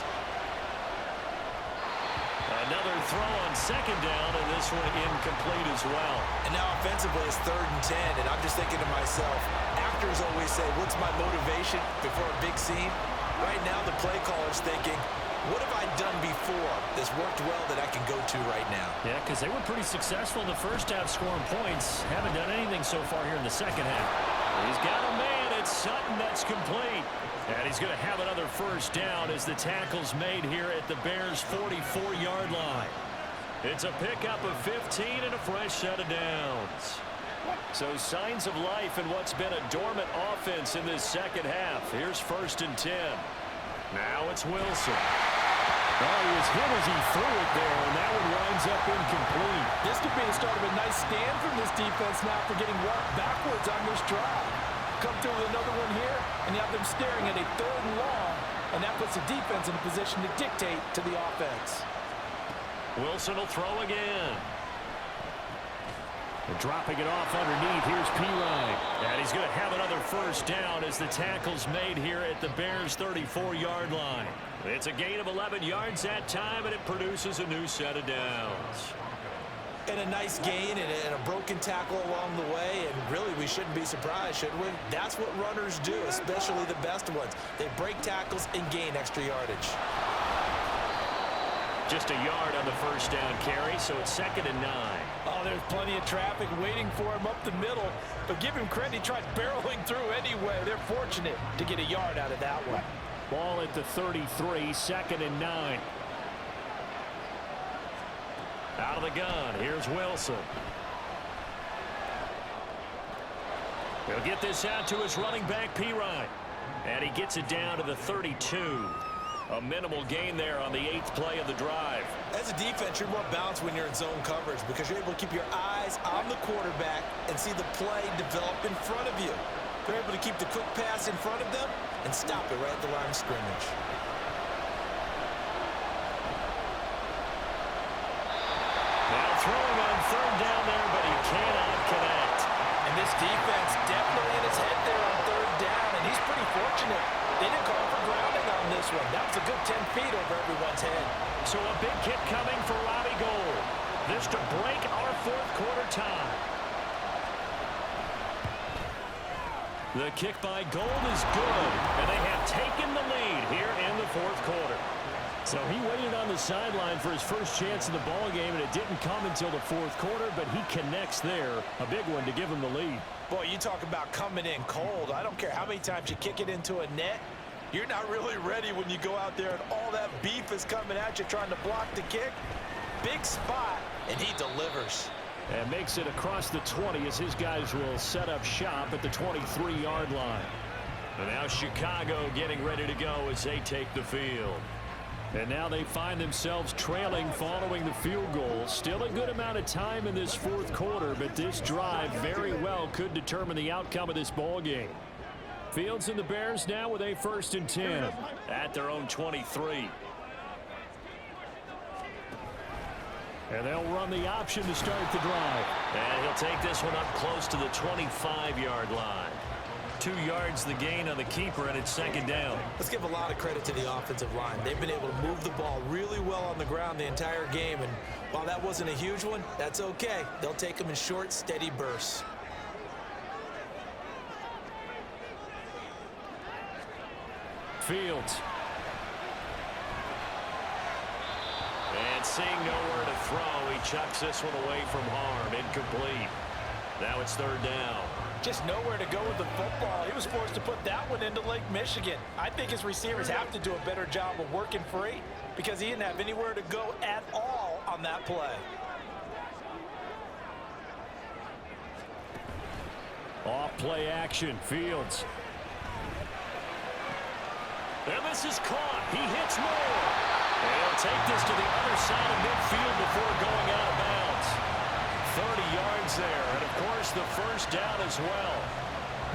Another throw on second down, and this one incomplete as well. And now offensively it's 3rd and 10, and I'm just thinking to myself, actors always say, what's my motivation before a big scene? Right now the play caller's thinking, what have I done before that's worked well that I can go to right now? Yeah, because they were pretty successful in the first half scoring points. Haven't done anything so far here in the second half. He's got a man. It's Sutton that's complete. And he's going to have another first down as the tackle's made here at the Bears' 44-yard line. It's a pickup of 15 and a fresh set of downs. So signs of life in what's been a dormant offense in this second half. Here's 1st and 10. Now it's Wilson. Oh, he was hit as he threw it there, and that one winds up incomplete. This could be the start of a nice stand from this defense now for getting walked backwards on this drive. Come through with another one here, and you have them staring at a 3rd and long, and that puts the defense in a position to dictate to the offense. Wilson will throw again. And dropping it off underneath, here's Pirine. And he's going to have another first down as the tackle's made here at the Bears' 34-yard line. It's a gain of 11 yards that time, and it produces a new set of downs. And a nice gain and a broken tackle along the way, and really we shouldn't be surprised, should we? That's what runners do, especially the best ones. They break tackles and gain extra yardage. Just a yard on the first down carry, so it's 2nd and 9. Oh, there's plenty of traffic waiting for him up the middle, but give him credit, he tried barreling through anyway. They're fortunate to get a yard out of that one. Ball at the 33, 2nd and 9. Out of the gun, here's Wilson. He'll get this out to his running back, Pirine. And he gets it down to the 32. A minimal gain there on the 8th play of the drive. As a defense, you're more balanced when you're in zone coverage because you're able to keep your eyes on the quarterback and see the play develop in front of you. They're able to keep the quick pass in front of them and stop it right at the line of scrimmage. Now throwing on 3rd down there, but he cannot connect. And this defense definitely in his head there on 3rd down, and he's pretty fortunate. They didn't call for grounding on this one. That was a good 10 feet over everyone's head. So a big kick coming for Robbie Gould. This to break our 4th quarter tie. The kick by Gould is good, and they have taken the lead here in the 4th quarter. So he waited on the sideline for his first chance in the ball game, and it didn't come until the 4th quarter, but he connects there. A big one to give him the lead. Boy, you talk about coming in cold. I don't care how many times you kick it into a net. You're not really ready when you go out there and all that beef is coming at you trying to block the kick. Big spot, and he delivers. And makes it across the 20 as his guys will set up shop at the 23-yard line. And now Chicago getting ready to go as they take the field. And now they find themselves trailing following the field goal. Still a good amount of time in this 4th quarter, but this drive very well could determine the outcome of this ball game. Fields and the Bears now with a 1st and 10 at their own 23. And they'll run the option to start the drive. And he'll take this one up close to the 25-yard line. 2 yards the gain on the keeper, and it's 2nd down. Let's give a lot of credit to the offensive line. They've been able to move the ball really well on the ground the entire game, and while that wasn't a huge one, that's okay. They'll take them in short, steady bursts. Fields. And seeing nowhere to throw, he chucks this one away from harm. Incomplete. Now it's third down. Just nowhere to go with the football. He was forced to put that one into Lake Michigan. I think his receivers have to do a better job of working free because he didn't have anywhere to go at all on that play. Off play action. Fields. And this is caught. He hits more. And he'll take this to the other side of midfield before going out of bounds. 30 yards there, and of course the first down as well.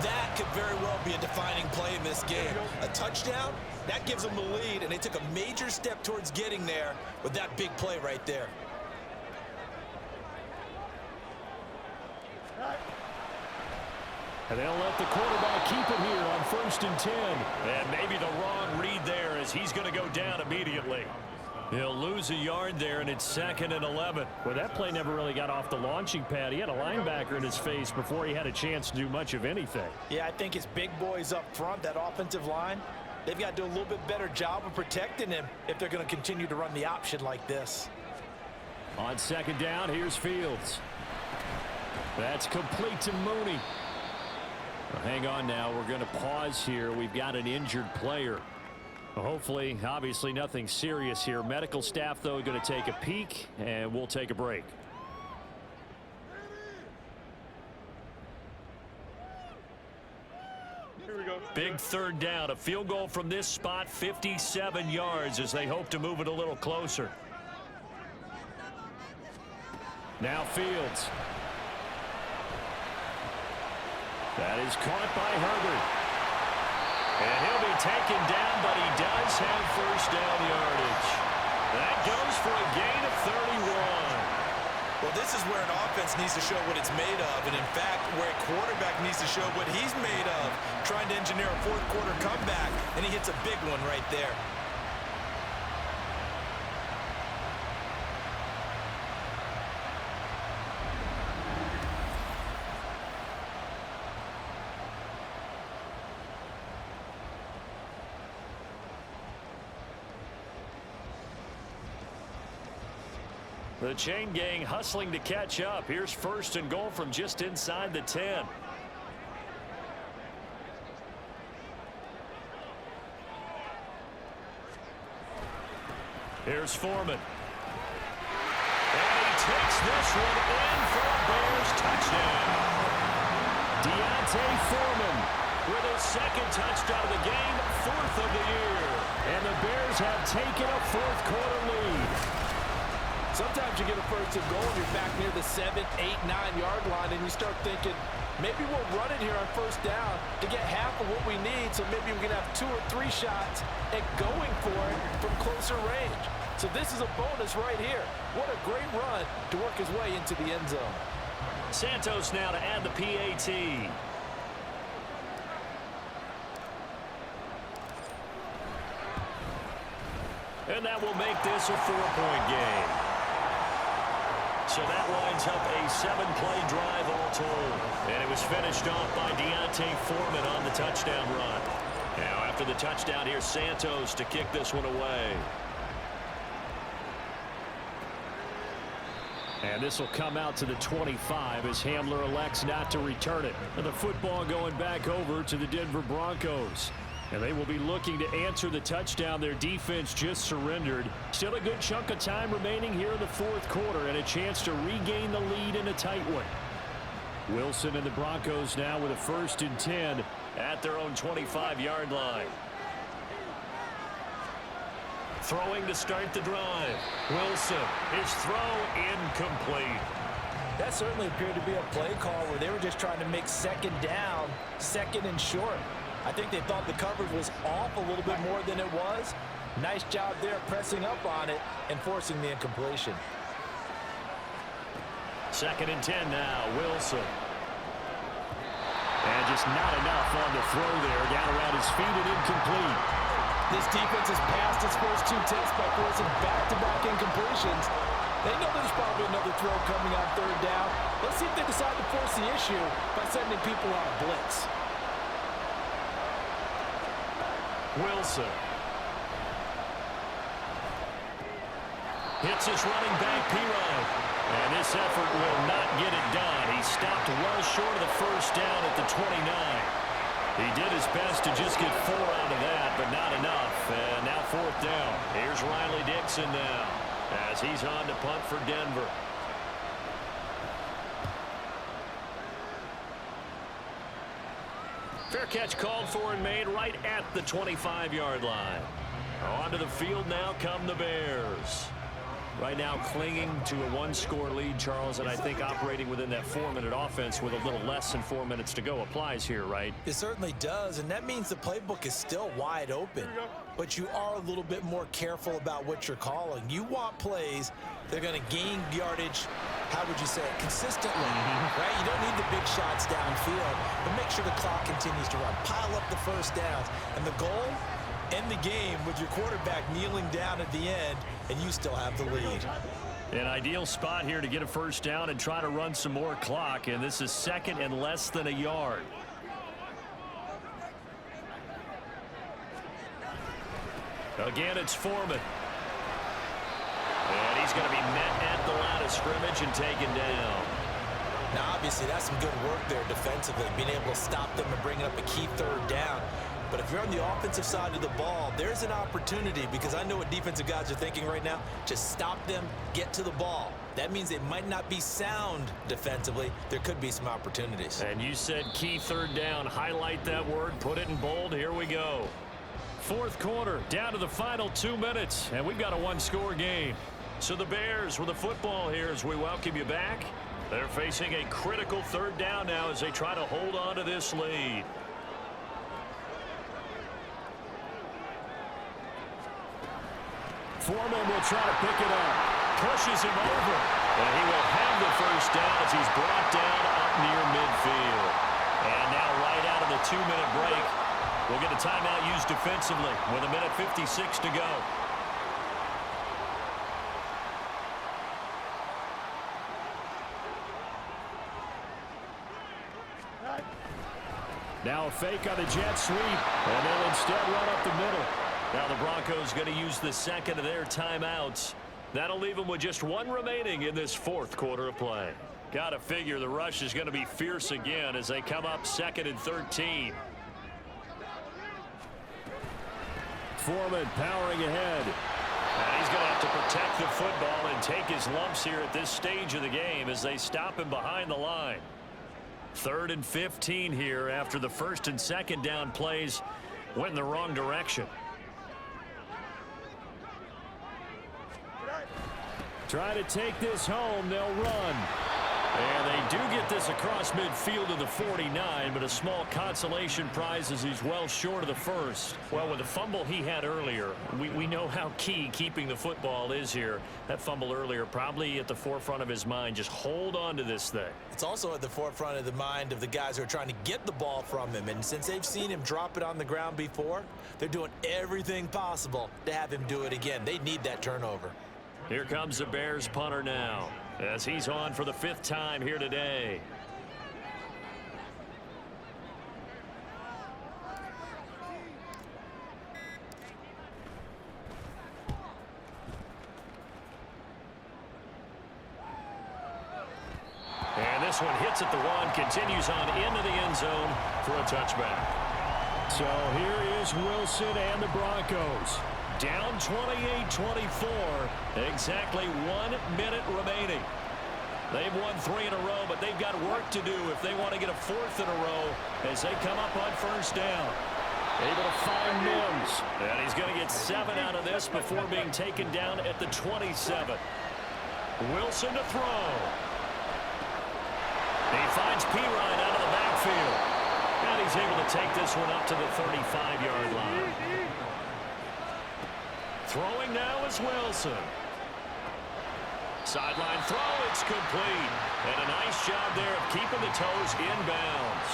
That could very well be a defining play in this game. A touchdown, that gives them the lead, and they took a major step towards getting there with that big play right there. And they'll let the quarterback keep it here on 1st and 10. And maybe the wrong read there as he's going to go down immediately. He'll lose a yard there, and it's 2nd and 11. Well, that play never really got off the launching pad. He had a linebacker in his face before he had a chance to do much of anything. Yeah, I think his big boys up front, that offensive line, they've got to do a little bit better job of protecting him if they're going to continue to run the option like this. On 2nd down, here's Fields. That's complete to Mooney. Well, hang on now. We're going to pause here. We've got an injured player. Hopefully, obviously nothing serious here. Medical staff, though, going to take a peek, and we'll take a break. Big third down. A field goal from this spot, 57 yards as they hope to move it a little closer. Now Fields. That is caught by Herbert. And he'll be taken down, but he does have first down yardage. That goes for a gain of 31. Well, this is where an offense needs to show what it's made of, and in fact, where a quarterback needs to show what he's made of, trying to engineer a fourth-quarter comeback, and he hits a big one right there. The chain gang hustling to catch up. Here's 1st and goal from just inside the 10. Here's Foreman. And he takes this one in for a Bears touchdown. Deontay Foreman With his 2nd touchdown of the game, 4th of the year. And the Bears have taken a 4th-quarter lead. Sometimes you get a 1st and goal and you're back near the 7, 8, 9-yard line, and you start thinking, maybe we'll run it here on 1st down to get half of what we need, so maybe we can have 2 or 3 shots at going for it from closer range. So this is a bonus right here. What a great run to work his way into the end zone. Santos now to add the PAT. And that will make this a 4-point game. So that lines up a 7-play drive all told. And it was finished off by Deontay Foreman on the touchdown run. Now after the touchdown, here's Santos to kick this one away. And this will come out to the 25 as Hamler elects not to return it. And the football going back over to the Denver Broncos. And they will be looking to answer the touchdown their defense just surrendered. Still a good chunk of time remaining here in the 4th quarter and a chance to regain the lead in a tight one. Wilson and the Broncos now with a 1st and 10 at their own 25-yard line. Throwing to start the drive. Wilson, his throw incomplete. That certainly appeared to be a play call where they were just trying to make 2nd down, 2nd and short. I think they thought the coverage was off a little bit more than it was. Nice job there pressing up on it and forcing the incompletion. 2nd and 10 now, Wilson. And just not enough on the throw there. Down around his feet and incomplete. This defense has passed its first 2 tests by forcing back-to-back incompletions. They know there's probably another throw coming on 3rd down. Let's see if they decide to force the issue by sending people on a blitz. Wilson. Hits his running back, Pirine. And this effort will not get it done. He stopped well short of the first down at the 29. He did his best to just get 4 out of that, but not enough. And now 4th down. Here's Riley Dixon now as he's on to punt for Denver. Fair catch called for and made right at the 25-yard line. Onto the field now come the Bears. Right now clinging to a 1-score lead, Charles, and I think operating within that 4-minute offense with a little less than 4 minutes to go applies here, right? It certainly does, and that means the playbook is still wide open. But you are a little bit more careful about what you're calling. You want plays that are going to gain yardage, how would you say it, consistently, right? You don't need the big shots downfield, but make sure the clock continues to run. Pile up the first downs. And the goal? End the game with your quarterback kneeling down at the end, and you still have the lead. An ideal spot here to get a first down and try to run some more clock, and this is 2nd and less than a yard. Again, it's Foreman. And he's going to be met at the line of scrimmage and taken down. Now, obviously, that's some good work there defensively, being able to stop them and bringing up a key 3rd down. But if you're on the offensive side of the ball, there's an opportunity, because I know what defensive guys are thinking right now. Just stop them, get to the ball. That means they might not be sound defensively. There could be some opportunities. And you said key 3rd down. Highlight that word. Put it in bold. Here we go. 4th quarter, down to the final 2 minutes, and we've got a 1-score game. So the Bears with the football here as we welcome you back. They're facing a critical 3rd down now as they try to hold on to this lead. Foreman will try to pick it up. Pushes him over. And he will have the first down as he's brought down up near midfield. And now right out of the 2-minute break, we'll get a timeout used defensively with 1:56 to go. Now a fake on the jet sweep, and they'll instead run up the middle. Now the Broncos going to use the 2nd of their timeouts. That'll leave them with just 1 remaining in this 4th quarter of play. Got to figure the rush is going to be fierce again as they come up 2nd and 13. Foreman powering ahead. And he's going to have to protect the football and take his lumps here at this stage of the game as they stop him behind the line. 3rd and 15 here after the 1st and 2nd down plays went in the wrong direction. Try to take this home. They'll run. And they do get this across midfield to the 49, but a small consolation prize as he's well short of the first. Well, with the fumble he had earlier, we know how key keeping the football is here. That fumble earlier probably at the forefront of his mind. Just hold on to this thing. It's also at the forefront of the mind of the guys who are trying to get the ball from him. And since they've seen him drop it on the ground before, they're doing everything possible to have him do it again. They need that turnover. Here comes the Bears punter now as he's on for the 5th time here today. And this one hits at the 1, continues on into the end zone for a touchback. So here is Wilson and the Broncos. Down 28-24, exactly 1 minute remaining. They've won 3 in a row, but they've got work to do if they want to get a 4th in a row as they come up on first down. Able to find Mims, and he's going to get 7 out of this before being taken down at the 27. Wilson to throw. He finds Pirine out of the backfield, and he's able to take this one up to the 35-yard line. Throwing now is Wilson. Sideline throw, it's complete. And a nice job there of keeping the toes inbounds.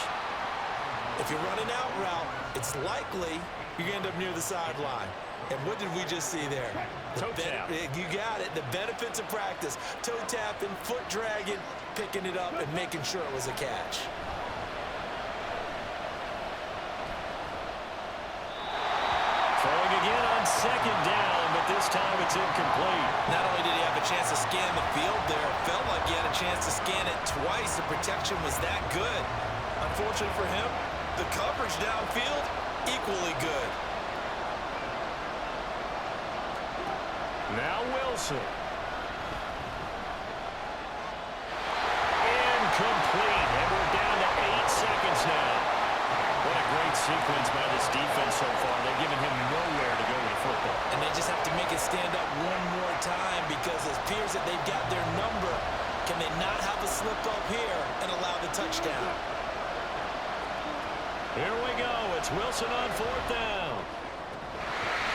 If you're running out route, it's likely you're going to end up near the sideline. And what did we just see there? Toe tap. You got it. The benefits of practice. Toe tapping, foot dragging, picking it up, and making sure it was a catch. second down, but this time it's incomplete. Not only did he have a chance to scan the field there, it felt like he had a chance to scan it twice. The protection was that good. Unfortunately for him, the coverage downfield, equally good. Now Wilson. Incomplete, and we're down to 8 seconds now. What a great sequence by this defense so far. They've given him nowhere to go with the football. And they just have to make it stand up one more time because it appears that they've got their number. Can they not have a slip up here and allow the touchdown? Here we go. It's Wilson on 4th down.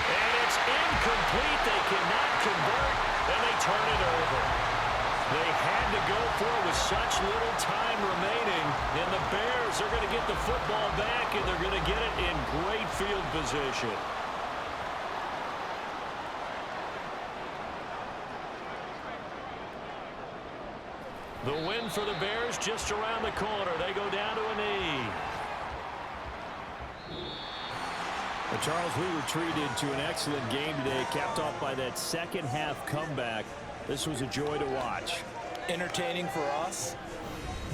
And it's incomplete. They cannot convert, and they turn it over. They had to go for it with such little time remaining, and the Bears are going to get the football back, and they're going to get it in great field position. The win for the Bears just around the corner. They go down to a knee. Well, Charles, we were treated to an excellent game today, capped off by that second half comeback. This was a joy to watch. Entertaining for us.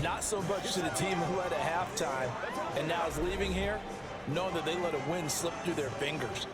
Not so much to the team who led at halftime and now is leaving here, knowing that they let a win slip through their fingers.